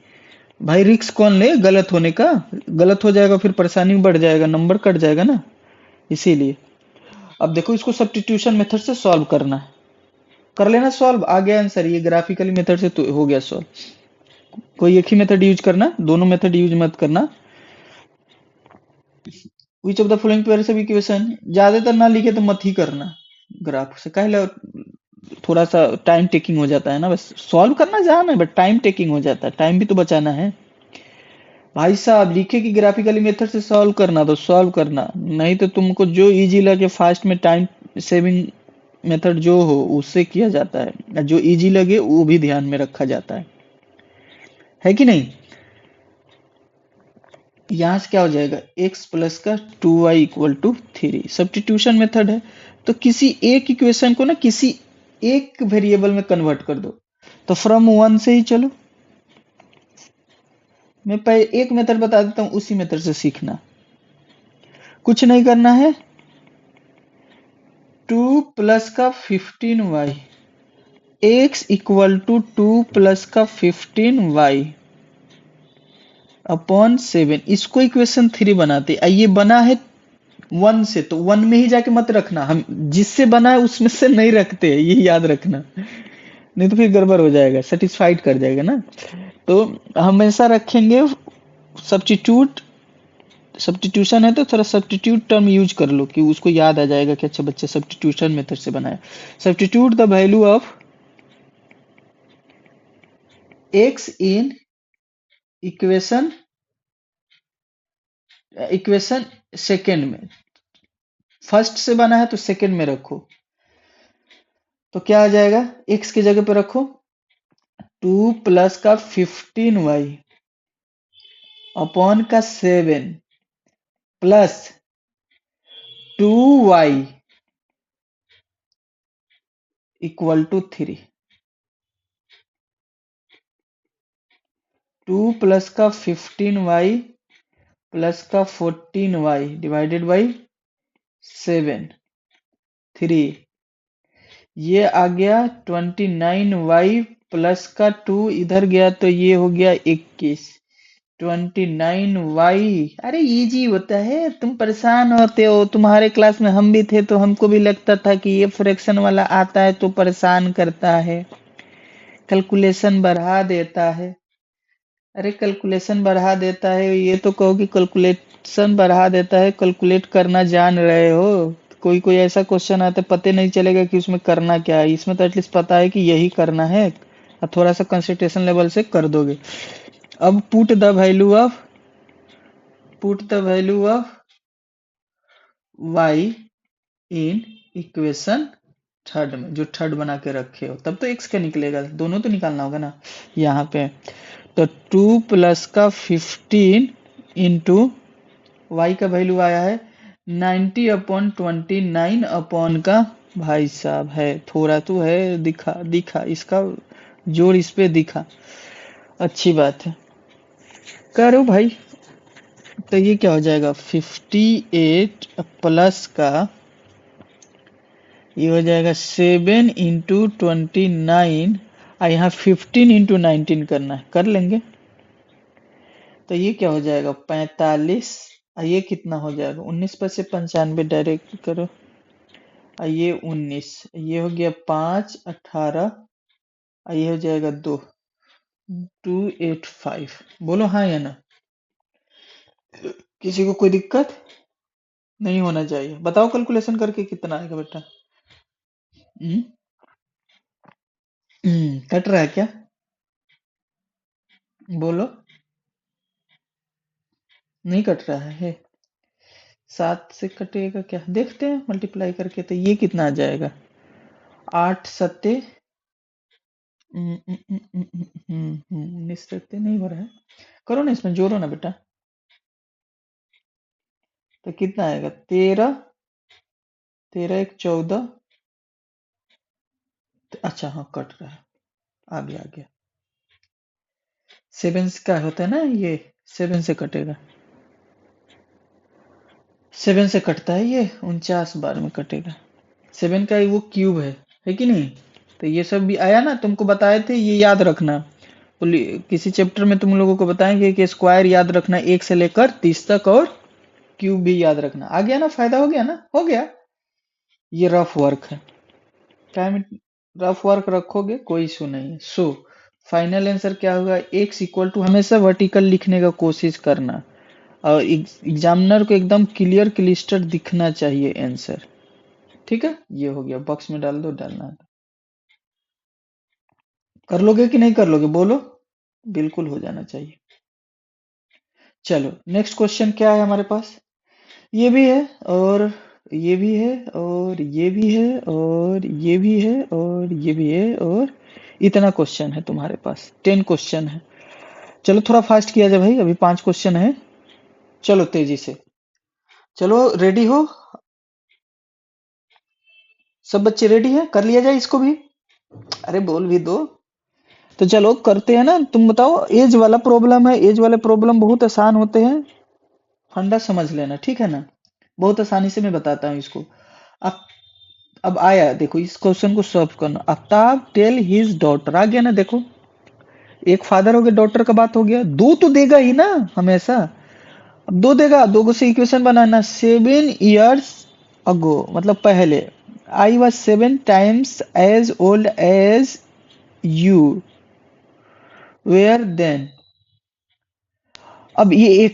Speaker 1: भाई रिक्स कौन ले गलत होने का? गलत हो जाएगा फिर परेशानी बढ़ जाएगा, नंबर कट जाएगा ना, इसीलिए। अब देखो, इसको सब्स्टिट्यूशन मेथड से सॉल्व करना है, कर लेना सॉल्व, आ गया आंसर। ये ग्राफिकली मेथड से तो हो गया सॉल्व। कोई एक ही मेथड यूज करना, दोनों मेथड यूज मत करना। Which of the following pairs of equation, ज्यादातर ना लिखे तो मत ही करना, ग्राफ से कह लो, थोड़ा सा टाइम टेकिंग हो जाता है ना, बस सॉल्व करना जाना है, बट टाइम टेकिंग हो जाता है, टाइम भी तो बचाना है। भाई साहब लिखे कि ग्राफिकली मेथड से सॉल्व करना तो सॉल्व करना, नहीं तो तुमको जो इजी लगे फास्ट में टाइम सेविंग मेथड जो हो उससे किया जाता है, जो इजी लगे वो भी ध्यान में रखा जाता है कि नहीं? यहाँ से क्या हो जाएगा? x प्लस का 2y = 3, सब्स्टिट्यूशन मेथड है। तो किसी एक इक्वेशन को ना किसी एक वेरिएबल में कन्वर्ट कर दो। तो फ्रॉम वन से ही चलो, मैं पहले एक मेथड बता देता हूँ, उसी मेथड से सीखना, कुछ नहीं करना है। 2 प्लस का 15y, x = 2 प्लस का 15y अपॉन 7, इसको इक्वेशन 3 बनाते। ये बना है वन से, तो वन में ही जाके मत रखना, हम जिससे बना है उसमें से नहीं रखते, ये याद रखना, नहीं तो फिर गड़बड़ हो जाएगा, सेटिस्फाइड कर जाएगा ना। तो हमेशा रखेंगे सब्स्टिट्यूट, सब्स्टिट्यूशन है तो थोड़ा सब्स्टिट्यूट टर्म यूज कर लो कि उसको याद आ जाएगा कि अच्छा बच्चे सब्स्टिट्यूशन मेथड से बनाया। Substitute the value of x in equation, equation second में, फर्स्ट से बना है तो सेकेंड में रखो। तो क्या आ जाएगा? x की जगह पे रखो 2 प्लस का 15y अपॉन का 7 प्लस 2y = 3। 2 प्लस का 15y प्लस का 14y डिवाइडेड बाई 7, 3। ये आ गया 29y प्लस का 2 इधर गया तो ये हो गया 21। 29y। अरे इजी होता है, तुम परेशान होते हो। तुम्हारे क्लास में हम भी थे तो हमको भी लगता था कि ये फ्रैक्शन वाला आता है तो परेशान करता है, कैलकुलेशन बढ़ा देता है। अरे कैलकुलेशन बढ़ा देता है, ये तो कहो कि कैलकुलेशन बढ़ा देता है, कैलकुलेट करना जान रहे हो। कोई कोई ऐसा क्वेश्चन आता है पता नहीं चलेगा कि उसमें करना क्या है, इसमें तो एटलीस्ट पता है कि यही करना है और थोड़ा सा कंसंट्रेशन लेवल से कर दोगे। अब put the value of y in equation third में, जो थर्ड बना के रखे हो, तब तो x का निकलेगा, दोनों तो निकालना होगा ना यहाँ पे। तो 2 प्लस का 15 इंटू y का वैल्यू आया है 90/29 अपॉन का, भाई साहब है थोड़ा तो है, दिखा दिखा इसका जोर इस पे दिखा, अच्छी बात है। करो भाई। तो ये क्या हो जाएगा 58 प्लस का, ये हो जाएगा 7 × 29 और यहाँ 15 × 19 करना है, कर लेंगे। तो ये क्या हो जाएगा 45 और ये कितना हो जाएगा 19 पर से 95 डायरेक्ट करो और ये 19, ये हो गया 5 18 और ये हो जाएगा 285। बोलो हाँ या ना, किसी को कोई दिक्कत नहीं होना चाहिए। बताओ कैलकुलेशन करके कितना आएगा बेटा। हम्म कट रहा है क्या, बोलो। नहीं कट रहा है, 7 से कटेगा क्या, देखते हैं मल्टीप्लाई करके। तो ये कितना आ जाएगा 8 सत्ते 19 सत्ते नहीं हो रहा है, करो ना इसमें जोड़ो ना बेटा। तो कितना आएगा 13, 13 1 14। अच्छा हाँ कट रहा है, आ गया आ गया। 7 का होता है ना ये, 7 से कटेगा, 7 से कटता है ये, 49 बार में कटेगा। 7 का वो क्यूब है कि नहीं। तो ये सब भी आया ना, तुमको बताए थे ये याद रखना। किसी चैप्टर में तुम लोगों को बताएंगे कि स्क्वायर याद रखना 1 से लेकर 30 तक, और क्यूब भी याद रखना। आ गया ना, फायदा हो गया ना, हो गया। ये रफ वर्क है, टाइम रफ वर्क रखोगे कोई इशू नहीं है। सो फाइनल आंसर क्या होगा, एक्स इक्वल टू, हमेशा वर्टिकल लिखने का कोशिश करना और एग्जामिनर को एकदम क्लियर क्लिस्टर दिखना चाहिए आंसर। ठीक है, ये हो गया, बॉक्स में डाल दो, डालना है। कर लोगे कि नहीं कर लोगे, बोलो। बिल्कुल हो जाना चाहिए। चलो नेक्स्ट क्वेश्चन क्या है हमारे पास, ये भी है और ये भी है और ये भी है और ये भी है और ये भी है, और इतना क्वेश्चन है तुम्हारे पास, 10 क्वेश्चन है। चलो थोड़ा फास्ट किया जाए भाई, अभी 5 क्वेश्चन है। चलो तेजी से, चलो रेडी हो, सब बच्चे रेडी हैं, कर लिया जाए इसको भी। अरे बोल भी दो। तो चलो करते हैं ना, तुम बताओ। एज वाला प्रॉब्लम है, एज वाले प्रॉब्लम बहुत आसान होते हैं, फंडा समझ लेना, ठीक है ना। बहुत आसानी से मैं बताता हूँ इसको। अब अब आया, देखो इस क्वेश्चन को सॉल्व करना। आफ्ताब टेल हिज डॉटर, आ गया ना, देखो एक फादर हो गया, डॉटर का बात हो गया, दो तो देगा ही ना हमेशा। अब दो देगा, दो को से इक्वेशन बनाना। 7 years अगो मतलब पहले, I was 7 times as old as you were then. अब ये ये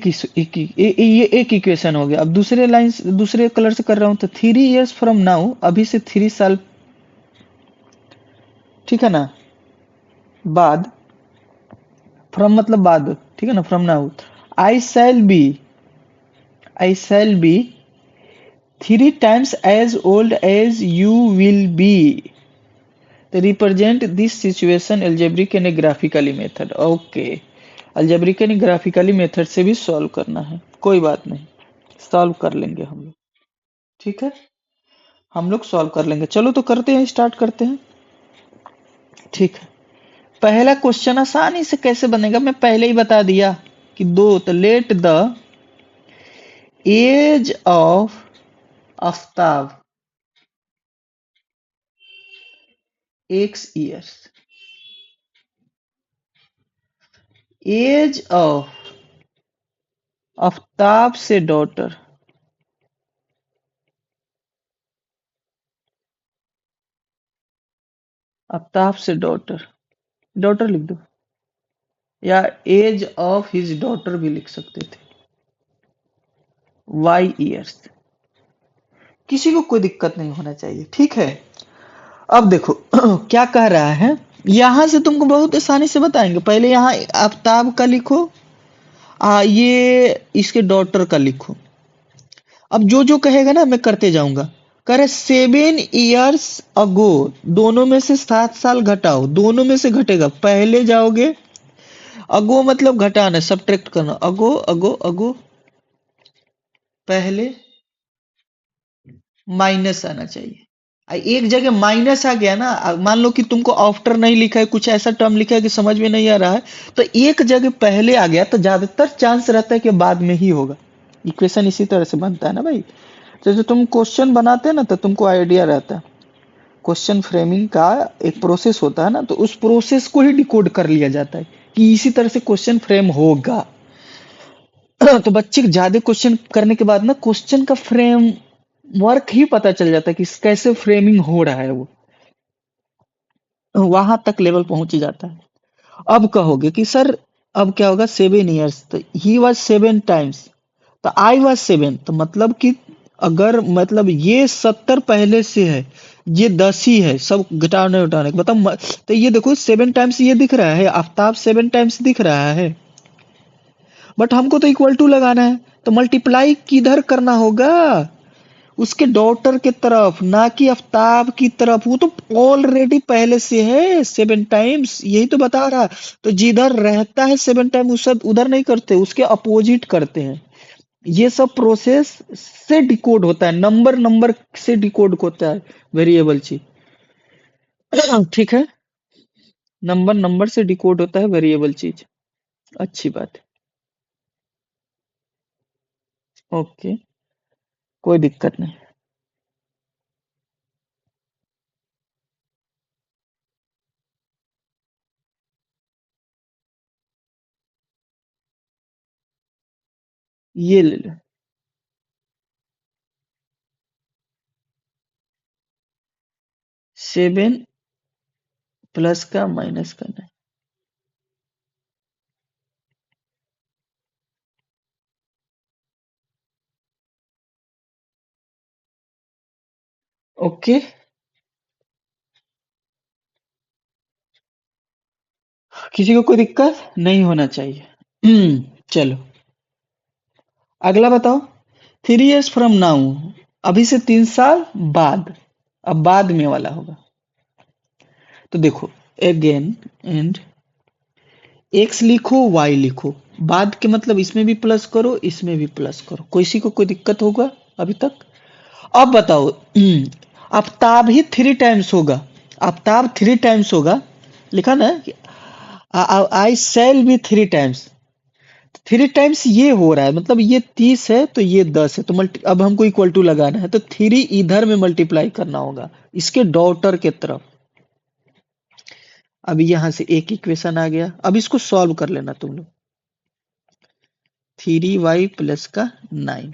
Speaker 1: एक इक्वेशन हो गया। अब दूसरे लाइन दूसरे कलर से कर रहा हूं, तो 3 years फ्रॉम नाउ, अभी से 3 साल, ठीक है ना, बाद, फ्रॉम मतलब बाद, ठीक है ना, from now, I shall be, I shall be 3 times as old as you will be. Represent this situation algebraic and graphically method. Okay, algebraic and graphically method से भी सॉल्व करना है, कोई बात नहीं, सॉल्व कर लेंगे हम लोग। ठीक है, हम लोग सॉल्व कर लेंगे। चलो तो करते हैं, स्टार्ट करते हैं। ठीक है, पहला क्वेश्चन आसानी से कैसे बनेगा मैं पहले ही बता दिया कि दो, तो let the age of Aftab x years, age of Aftab से डॉटर, आफ्ताब से डॉटर, डॉटर लिख दो, या एज ऑफ हिज डॉटर भी लिख सकते थे, वाई ईयर्स। किसी को कोई दिक्कत नहीं होना चाहिए, ठीक है। अब देखो क्या कह रहा है, यहां से तुमको बहुत आसानी से बताएंगे। पहले यहाँ आफ्ताब का लिखो, ये इसके डॉटर का लिखो। अब जो जो कहेगा ना मैं करते जाऊंगा। कह रहे 7 years अगो, दोनों में से 7 साल घटाओ, दोनों में से घटेगा, पहले जाओगे, अगो मतलब घटाना, सब्ट्रैक्ट करना, अगो अगो अगो, पहले माइनस आना चाहिए। एक जगह माइनस आ गया ना, मान लो कि तुमको आफ्टर नहीं लिखा है, कुछ ऐसा टर्म लिखा है कि समझ में नहीं आ रहा है, तो एक जगह पहले आ गया तो ज्यादातर चांस रहता है कि बाद में ही होगा। इक्वेशन इसी तरह से बनता है ना भाई। जैसे तुम क्वेश्चन बनाते हैं ना तो तुमको आइडिया रहता है, क्वेश्चन फ्रेमिंग का एक प्रोसेस होता है ना, तो उस प्रोसेस को ही डिकोड कर लिया जाता है कि इसी तरह से क्वेश्चन फ्रेम होगा। तो बच्चे ज्यादा क्वेश्चन करने के बाद ना क्वेश्चन का फ्रेम वर्क ही पता चल जाता है कि कैसे फ्रेमिंग हो रहा है, वो वहां तक लेवल पहुंच ही जाता है। अब कहोगे कि सर अब क्या होगा, 7 years, तो ही वॉज 7 times, तो आई वॉज 7, तो मतलब कि अगर मतलब ये 70 पहले से है, ये 10 ही है, सब घटाने उठाने के मतलब तो ये देखो 7 times ये दिख रहा है, आफ्ताब 7 times दिख रहा है, बट हमको तो इक्वल टू लगाना है, तो मल्टीप्लाई किधर करना होगा, उसके डॉटर के तरफ, ना कि आफ्ताब की तरफ। वो तो ऑलरेडी पहले से है 7 times, यही तो बता रहा। तो जिधर रहता है 7 टाइम उस उधर नहीं करते, उसके अपोजिट करते हैं। ये सब प्रोसेस से डिकोड होता है, नंबर नंबर से डिकोड होता है वेरिएबल चीज। ठीक है, नंबर नंबर से डिकोड होता है वेरिएबल चीज। अच्छी बात है, ओके, कोई दिक्कत नहीं। ये ले लो, 7 प्लस का माइनस करना है। ओके, किसी को कोई दिक्कत नहीं होना चाहिए। चलो अगला बताओ, 3 years फ्रॉम नाउ, अभी से 3 साल बाद, अब बाद में वाला होगा। तो देखो, अगेन एंड एक्स लिखो वाई लिखो, बाद के मतलब इसमें भी प्लस करो इसमें भी प्लस करो, किसी को कोई दिक्कत होगा अभी तक? अब बताओ, आफ्ताब ही 3 times होगा, आफ्ताब 3 times होगा, लिखा ना, आई सेल भी 3 times, 3 times ये हो रहा है, मतलब ये 30 है तो ये 10 है, तो मल्टी अब हमको इक्वल टू लगाना है, तो 3 इधर में मल्टीप्लाई करना होगा इसके डॉटर के तरफ। अब यहां से एक इक्वेशन आ गया, अब इसको सॉल्व कर लेना तुम लोग। 3y प्लस का 9,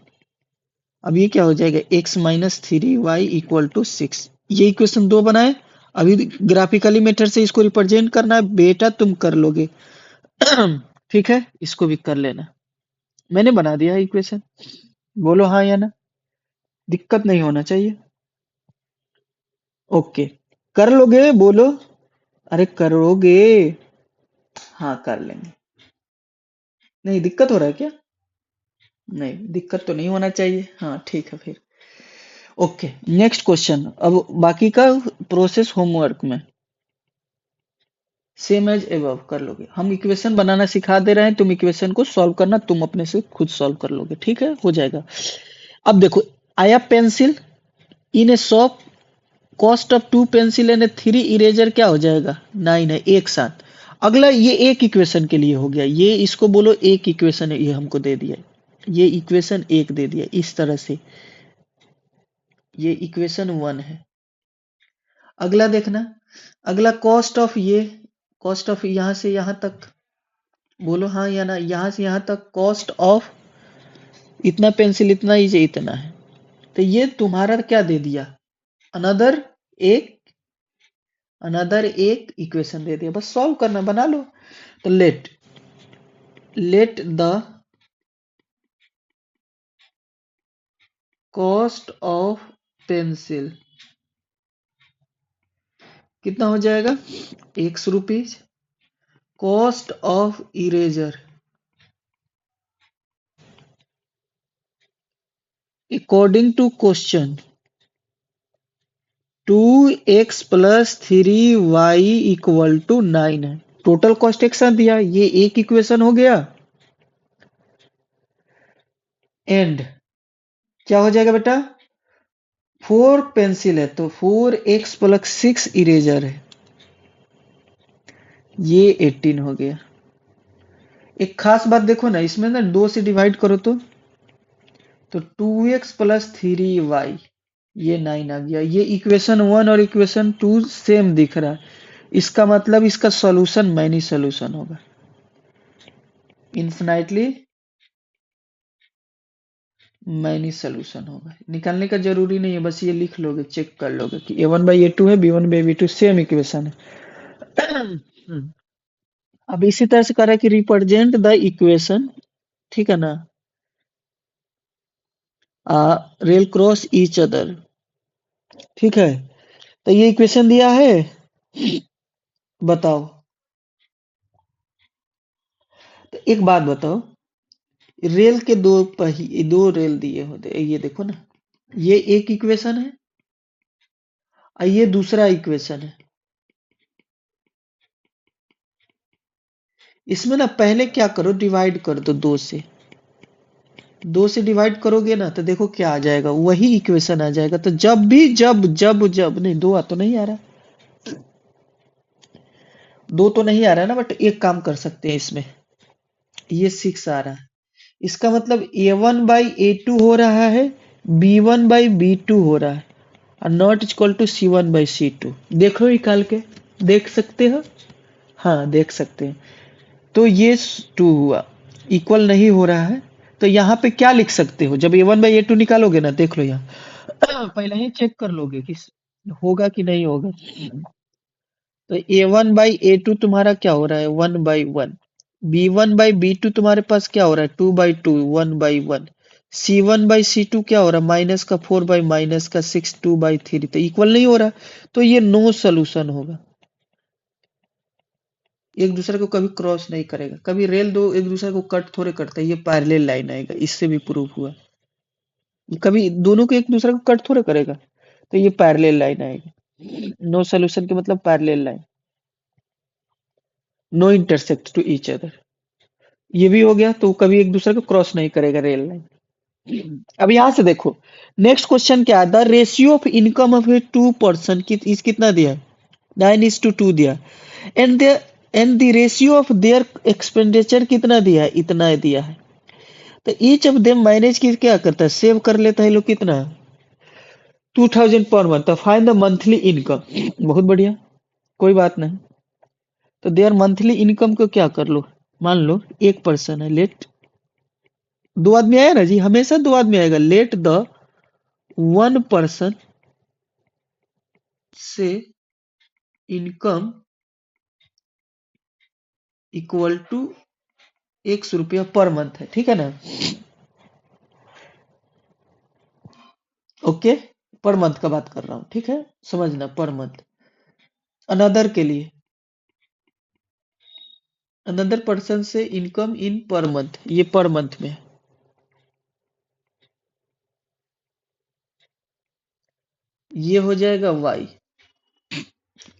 Speaker 1: अब ये क्या हो जाएगा, x minus 3y equal to 6, ये इक्वेशन 2 बनाए। अभी ग्राफिकली मेथड से इसको रिप्रेजेंट करना है बेटा, तुम कर लोगे। ठीक है, इसको भी कर लेना, मैंने बना दिया है इक्वेशन, बोलो हाँ या ना, दिक्कत नहीं होना चाहिए। ओके, कर लोगे बोलो, अरे करोगे, हाँ कर लेंगे। नहीं दिक्कत हो रहा है क्या? नहीं दिक्कत तो नहीं होना चाहिए, हाँ ठीक है फिर। ओके, नेक्स्ट क्वेश्चन, अब बाकी का प्रोसेस होमवर्क में सेम एज एबव कर लोगे, हम इक्वेशन बनाना सिखा दे रहे हैं, तुम इक्वेशन को सॉल्व करना, तुम अपने से खुद सॉल्व कर लोगे, ठीक है, हो जाएगा। अब देखो, आया pencil in A shop, cost of 2 pencil and 3 eraser क्या हो जाएगा, 9 है, एक साथ। अगला ये एक इक्वेशन के लिए हो गया, ये इसको बोलो एक इक्वेशन, ये हमको दे दिया, ये इक्वेशन एक दे दिया इस तरह से, ये इक्वेशन 1 है। अगला देखना, अगला कॉस्ट ऑफ, ये कॉस्ट ऑफ यहां से यहां तक, बोलो हाँ या ना। यहां से यहां तक कॉस्ट ऑफ इतना पेंसिल, इतना ही इतना है। तो ये तुम्हारा क्या दे दिया, अनदर एक एक इक्वेशन दे दिया। बस सॉल्व करना, बना लो। तो let the cost of pencil कितना हो जाएगा, ₹100। Cost of eraser according to question 2x+3y = 9 है। टोटल कॉस्ट एक साथ दिया, ये एक इक्वेशन हो गया। एंड क्या हो जाएगा बेटा, 4 पेंसिल है तो 4x+6 इरेजर है, ये 18 हो गया। एक खास बात देखो ना, इसमें ना 2 से डिवाइड करो तो 2x+3y ये 9 आ गया। ये इक्वेशन 1 और इक्वेशन 2 सेम दिख रहा है, इसका मतलब इसका सॉल्यूशन मैनी सॉल्यूशन होगा, इन्फिनाइटली मैनी सॉल्यूशन होगा। निकालने का जरूरी नहीं है, बस ये लिख लोगे, चेक कर लोगे कि a1/a2 है, b1/b2 सेम इक्वेशन है। अब इसी तरह से कह रहा है कि रिप्रेजेंट द इक्वेशन, ठीक है ना, रेल क्रॉस ईच अदर, ठीक है। तो ये इक्वेशन दिया है, बताओ। तो एक बात बताओ, रेल के दो रेल दिए होते, ये देखो ना, ये एक इक्वेशन है और ये दूसरा इक्वेशन है। इसमें ना पहले क्या करो, डिवाइड कर दो 2 से डिवाइड करोगे ना तो देखो क्या आ जाएगा, वही इक्वेशन आ जाएगा। तो जब भी जब नहीं, दो तो नहीं आ रहा, दो तो नहीं आ रहा है ना, बट एक काम कर सकते हैं इसमें, ये 6 आ रहा है, इसका मतलब a1/a2 हो रहा है, b1/b2 हो रहा है, और नॉट इक्वल टू c1/c2। देख लो निकाल के, देख सकते हो, हाँ देख सकते हैं। तो ये 2 हुआ, इक्वल नहीं हो रहा है। तो यहाँ पे क्या लिख सकते हो, जब a1/a2 निकालोगे ना, देख लो यहाँ पहले ही चेक कर लोगे कि होगा कि नहीं होगा। तो a1/a2 तुम्हारा क्या हो रहा है, 1/1। b1/b2 तुम्हारे पास क्या हो रहा है, 2/2, 1/1। c1/c2 क्या हो रहा है, माइनस का 4 माइनस का 6, 2/3। तो इक्वल नहीं हो रहा, तो ये नो सोल्यूशन होगा। एक दूसरे को कभी क्रॉस नहीं करेगा, कभी रेल दो एक दूसरे को कट थोड़े करता है, ये पैरेलल लाइन आएगा, इससे भी प्रूफ हुआ। ये कभी दोनों को एक दूसरे को कट थोड़े करेगा, तो ये पैरेलल लाइन आएगा। नो सोल्यूशन के मतलब parallel line, no intersect to each other. ये भी हो गया, तो कभी एक दूसरे को क्रॉस नहीं करेगा रेल लाइन। अब यहां से देखो, नेक्स्ट क्वेश्चन क्या है, the ratio of income of A 2 person कितना दिया है, 9:2 दिया। And the ratio of their expenditure कितना दिया है, इतना दिया है। तो ईच ऑफ देम मैनेज की क्या करता है, सेव कर लेता है लोग, कितना, 2000 पर मंथ। तो फाइंड द मंथली इनकम, बहुत बढ़िया, कोई बात नहीं। तो देयर मंथली इनकम को क्या कर लो, मान लो एक पर्सन है, लेट, दो आदमी आया ना जी, हमेशा दो आदमी आएगा। लेट द 1 पर्सन से income equal to ₹100 per month है, ठीक है ना, ओके। पर मंथ का बात कर रहा हूं, ठीक है, समझना, पर मंथ। अनदर के लिए, अनदर पर्सन से इनकम इन पर मंथ, ये पर मंथ में है। ये हो जाएगा वाई।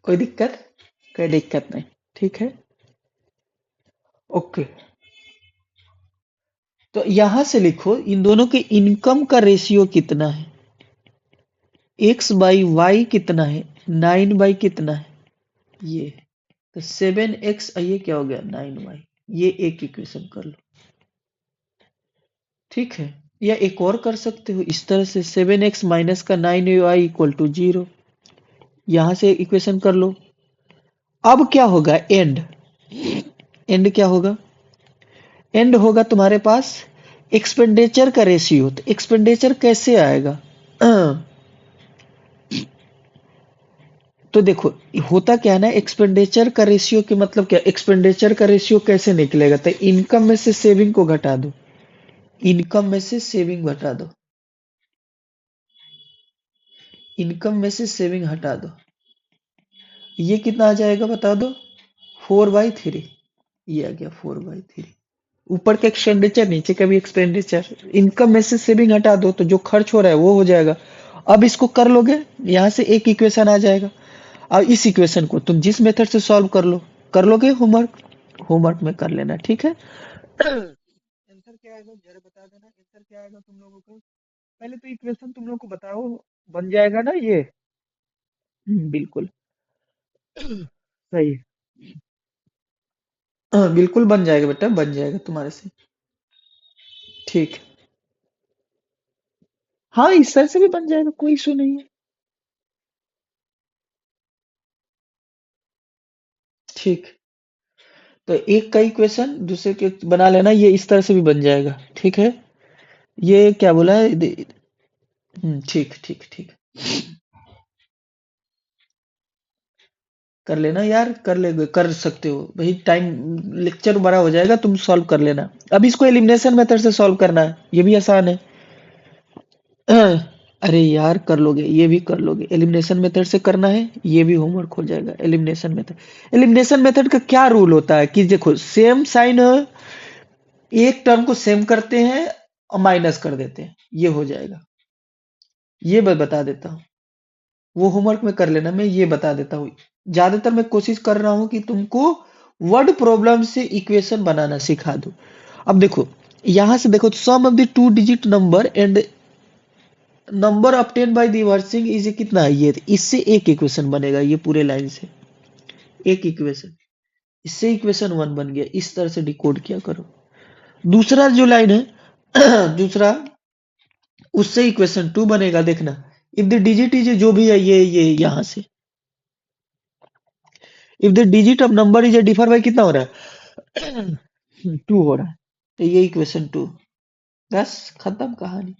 Speaker 1: कोई दिक्कत, कोई दिक्कत नहीं, ठीक है, ओके। तो यहां से लिखो, इन दोनों के इनकम का रेशियो कितना है, x/y कितना है, 9 कितना है, ये। तो 7x, ये क्या हो गया, 9y। ये एक इक्वेशन कर लो, ठीक है। या एक और कर सकते हो इस तरह से, 7x माइनस का 9y इक्वल टू 0। यहां से इक्वेशन कर लो। अब क्या होगा, एंड, एंड क्या होगा, एंड होगा तुम्हारे पास एक्सपेंडिचर का रेशियो। तो एक्सपेंडिचर कैसे आएगा? तो देखो, होता क्या है ना, एक्सपेंडिचर का रेशियो के मतलब क्या, एक्सपेंडिचर का रेशियो कैसे निकलेगा? तो इनकम में से सेविंग को घटा दो, इनकम में से सेविंग घटा दो, इनकम में से सेविंग हटा दो। ये कितना आ जाएगा बता दो? 4/3। ये आ गया 4/3। ऊपर का एक्सपेंडिचर, नीचे का भी एक्सपेंडिचर। इनकम में से सेविंग हटा दो तो जो खर्च हो रहा है वो हो जाएगा। अब इसको कर लोगे, यहां से एक इक्वेशन आ जाएगा। अब इस इक्वेशन को तुम जिस मेथड से सॉल्व कर लो, कर लोगे होमवर्क, होमवर्क में कर लेना, ठीक है? आंसर क्या आएगा जरा बता देना, आंसर क्या आएगा तुम लोगों को? पहले तो इक्वेशन तुम लोग को बताओ, बन जाएगा ना ये? बिल्कुल सही। हाँ, बिल्कुल बन जाएगा बेटा, बन जाएगा तुम्हारे से। ठीक। हाँ, इस तरह से भी बन जाएगा, कोई इशू नहीं है। ठीक। तो एक का इक्वेशन दूसरे के बना लेना, ये इस तरह से भी बन जाएगा, ठीक है? ये क्या बोला है? ठीक ठीक ठीक। कर लेना यार, कर ले, कर सकते हो भाई, टाइम लेक्चर बड़ा हो जाएगा, तुम सॉल्व कर लेना। अब इसको एलिमिनेशन मेथड से सॉल्व करना है, ये भी आसान है। अरे यार कर लोगे, ये भी कर लोगे, एलिमिनेशन मेथड से करना है, ये भी होमवर्क हो जाएगा। एलिमिनेशन मेथड, एलिमिनेशन मेथड का क्या रूल होता है कि देखो, सेम साइन एक टर्म को सेम करते हैं और माइनस कर देते हैं, ये हो जाएगा। ये मैं बता देता हूँ, वो होमवर्क में कर लेना, मैं ये बता देता हूँ। ज्यादातर मैं कोशिश कर रहा हूँ कि तुमको वर्ड प्रॉब्लम से इक्वेशन बनाना सिखा दूं। अब देखो, यहां से देखो, sum of the two digit number and number obtain by reversing is कितना है ये, इससे एक इक्वेशन बनेगा, ये पूरे लाइन से एक इक्वेशन, इससे इक्वेशन वन बन गया। इस तरह से डिकोड किया करो। दूसरा जो लाइन है दूसरा, उससे इक्वेशन टू बनेगा, देखना। इफ द डिजिट इज, जो भी है ये यहां से, if the digit of number is differ by कितना हो रहा है? टू हो रहा है, तो ये इक्वेशन टू। बस खत्म कहानी,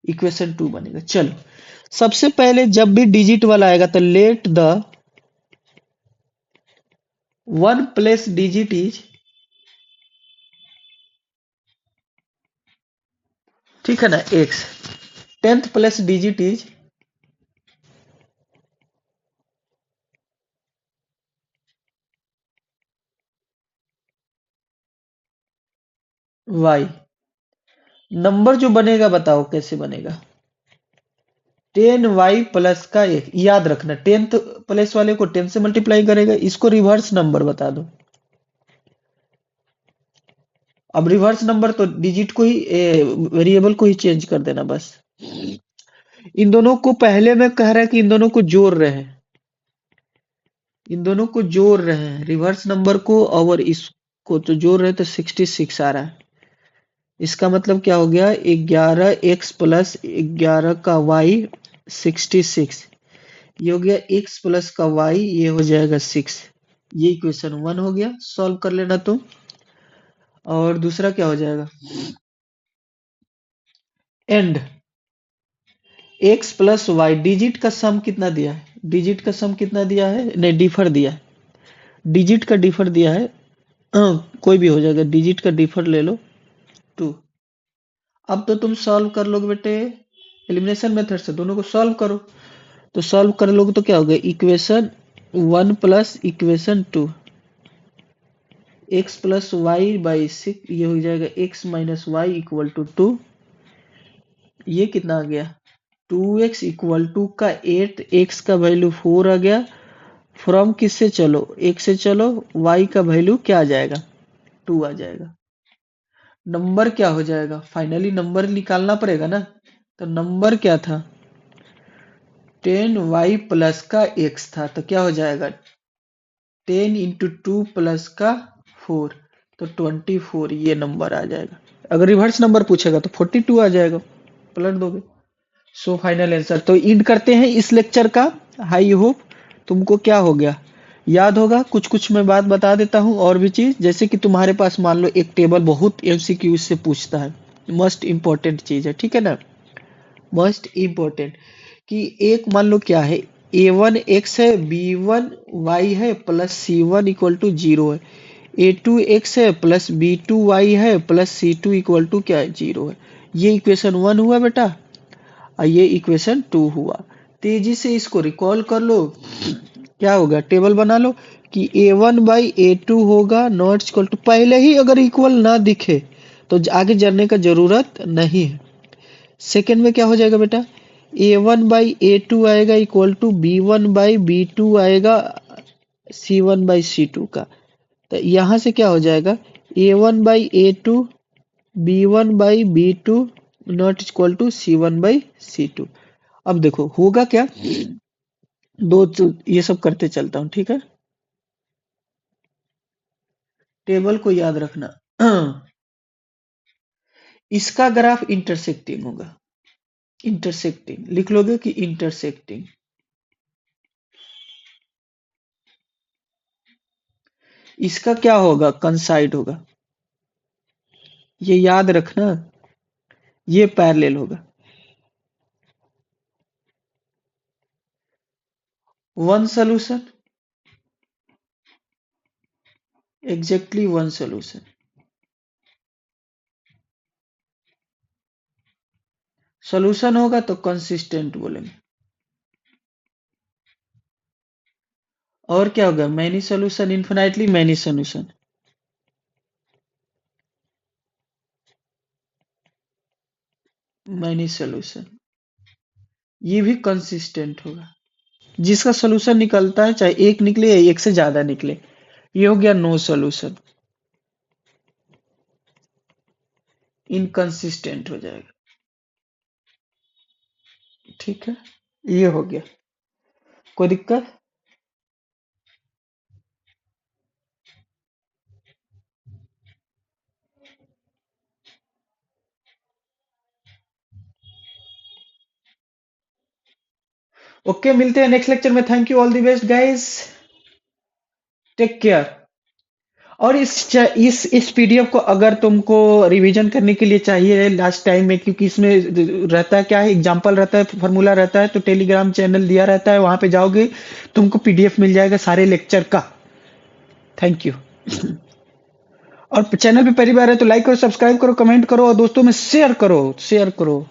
Speaker 1: इक्वेशन टू बनेगा। चलो, सबसे पहले जब भी डिजिट वाला आएगा तो let the one place digit is, ठीक है ना, X. Tenth plus digit is Y. Number जो बनेगा बताओ कैसे बनेगा? 10y प्लस का एक, याद रखना, टेंथ प्लेस वाले को 10 से मल्टीप्लाई करेगा, इसको रिवर्स नंबर बता दो। अब रिवर्स नंबर तो डिजिट को ही, वेरिएबल को ही चेंज कर देना बस। इन दोनों को पहले में कह रहा है कि इन दोनों को जोड़ रहे हैं, इन दोनों को जोड़ रहे हैं, रिवर्स नंबर को और इसको तो जोड़ रहे हैं, तो 66 आ रहा है। इसका मतलब क्या हो गया? 11x प्लस 11 का y 66। ये हो गया x प्लस का y, ये हो जाएगा 6। ये इक्वेशन वन हो गया, सॉल्व कर लेना तुम। और दूसरा क्या हो जाएगा? And x plus Y, digit का सम कितना दिया है? डिजिट का सम कितना दिया है? नहीं, डिफर दिया है, डिजिट का डिफर दिया है। कोई भी हो जाएगा, डिजिट का डिफर ले लो, 2। अब तो तुम सॉल्व कर लोगे बेटे, एलिमिनेशन मेथड से दोनों को सॉल्व करो। तो सॉल्व कर लोगे तो क्या हो गया? Equation one plus equation two, X plus Y by 6, ये हो जाएगा X minus Y equal to 2। ये कितना आ गया? 2x इक्वल टू का 8, एक्स का वैल्यू 4 आ गया। फ्रॉम किससे चलो? एक से चलो, y का वैल्यू क्या आ जाएगा? 2 आ जाएगा। नंबर क्या हो जाएगा? फाइनली नंबर निकालना पड़ेगा ना, तो नंबर क्या था? 10y प्लस का x था, तो क्या हो जाएगा? 10 इंटू टू प्लस का 4, तो 24 ये नंबर आ जाएगा। अगर रिवर्स नंबर पूछेगा तो 42 आ जाएगा, पलट दोगे। सो फाइनल आंसर तो इंड करते हैं इस लेक्चर का। आई होप तुमको क्या हो गया, याद होगा कुछ कुछ मैं बात बता देता हूँ और भी चीज, जैसे कि तुम्हारे पास मान लो एक टेबल बहुत एमसीक्यू से पूछता है, मोस्ट इम्पोर्टेंट चीज है, ठीक है ना, मोस्ट इम्पोर्टेंट, कि एक मान लो क्या है, a1 x है, b1 y है प्लस c1 = 0 है, a2 x है प्लस b2 y है प्लस c2 = क्या है, 0 है। ये इक्वेशन 1 हुआ बेटा, और ये इक्वेशन 2 हुआ। तेजी से इसको रिकॉल कर लो, क्या होगा, टेबल बना लो कि a1/a2 होगा नॉट इक्वल टू, पहले ही अगर इक्वल ना दिखे तो आगे जानने का जरूरत नहीं है। सेकेंड में क्या हो जाएगा बेटा, a1/a2 आएगा इक्वल टू b1/b2 आएगा c1/c2 का। तो यहाँ से क्या हो जाएगा, a1/a2 b1/b2 not equal to c1/c2। अब देखो होगा क्या, ये सब करते चलता हूँ, ठीक है, टेबल को याद रखना। इसका ग्राफ इंटरसेक्टिंग होगा, इंटरसेक्टिंग लिख लोगे कि इंटरसेक्टिंग, इसका क्या होगा, कंसाइड होगा, ये याद रखना, ये पैरेलल होगा। One solution, exactly one solution. Solution होगा तो कंसिस्टेंट बोलेंगे। और क्या होगा, many solution, infinitely many solution, many solution, ये भी कंसिस्टेंट होगा। जिसका सोल्यूशन निकलता है चाहे एक निकले या एक से ज्यादा निकले, ये हो गया नो सोल्यूशन, इनकंसिस्टेंट हो जाएगा, ठीक है, ये हो गया, कोई दिक्कत। ओके, मिलते हैं नेक्स्ट लेक्चर में, thank you, all the best guys, take care. और इस पीडीएफ को अगर तुमको रिवीजन करने के लिए चाहिए लास्ट टाइम में, क्योंकि इसमें रहता है क्या है, एग्जांपल रहता है, फॉर्मूला रहता है, तो टेलीग्राम चैनल दिया रहता है, वहां पे जाओगे तुमको पीडीएफ मिल जाएगा सारे लेक्चर का। Thank you. और चैनल पे पहली बार है तो लाइक करो, सब्सक्राइब करो, कमेंट करो और दोस्तों में शेयर करो, शेयर करो।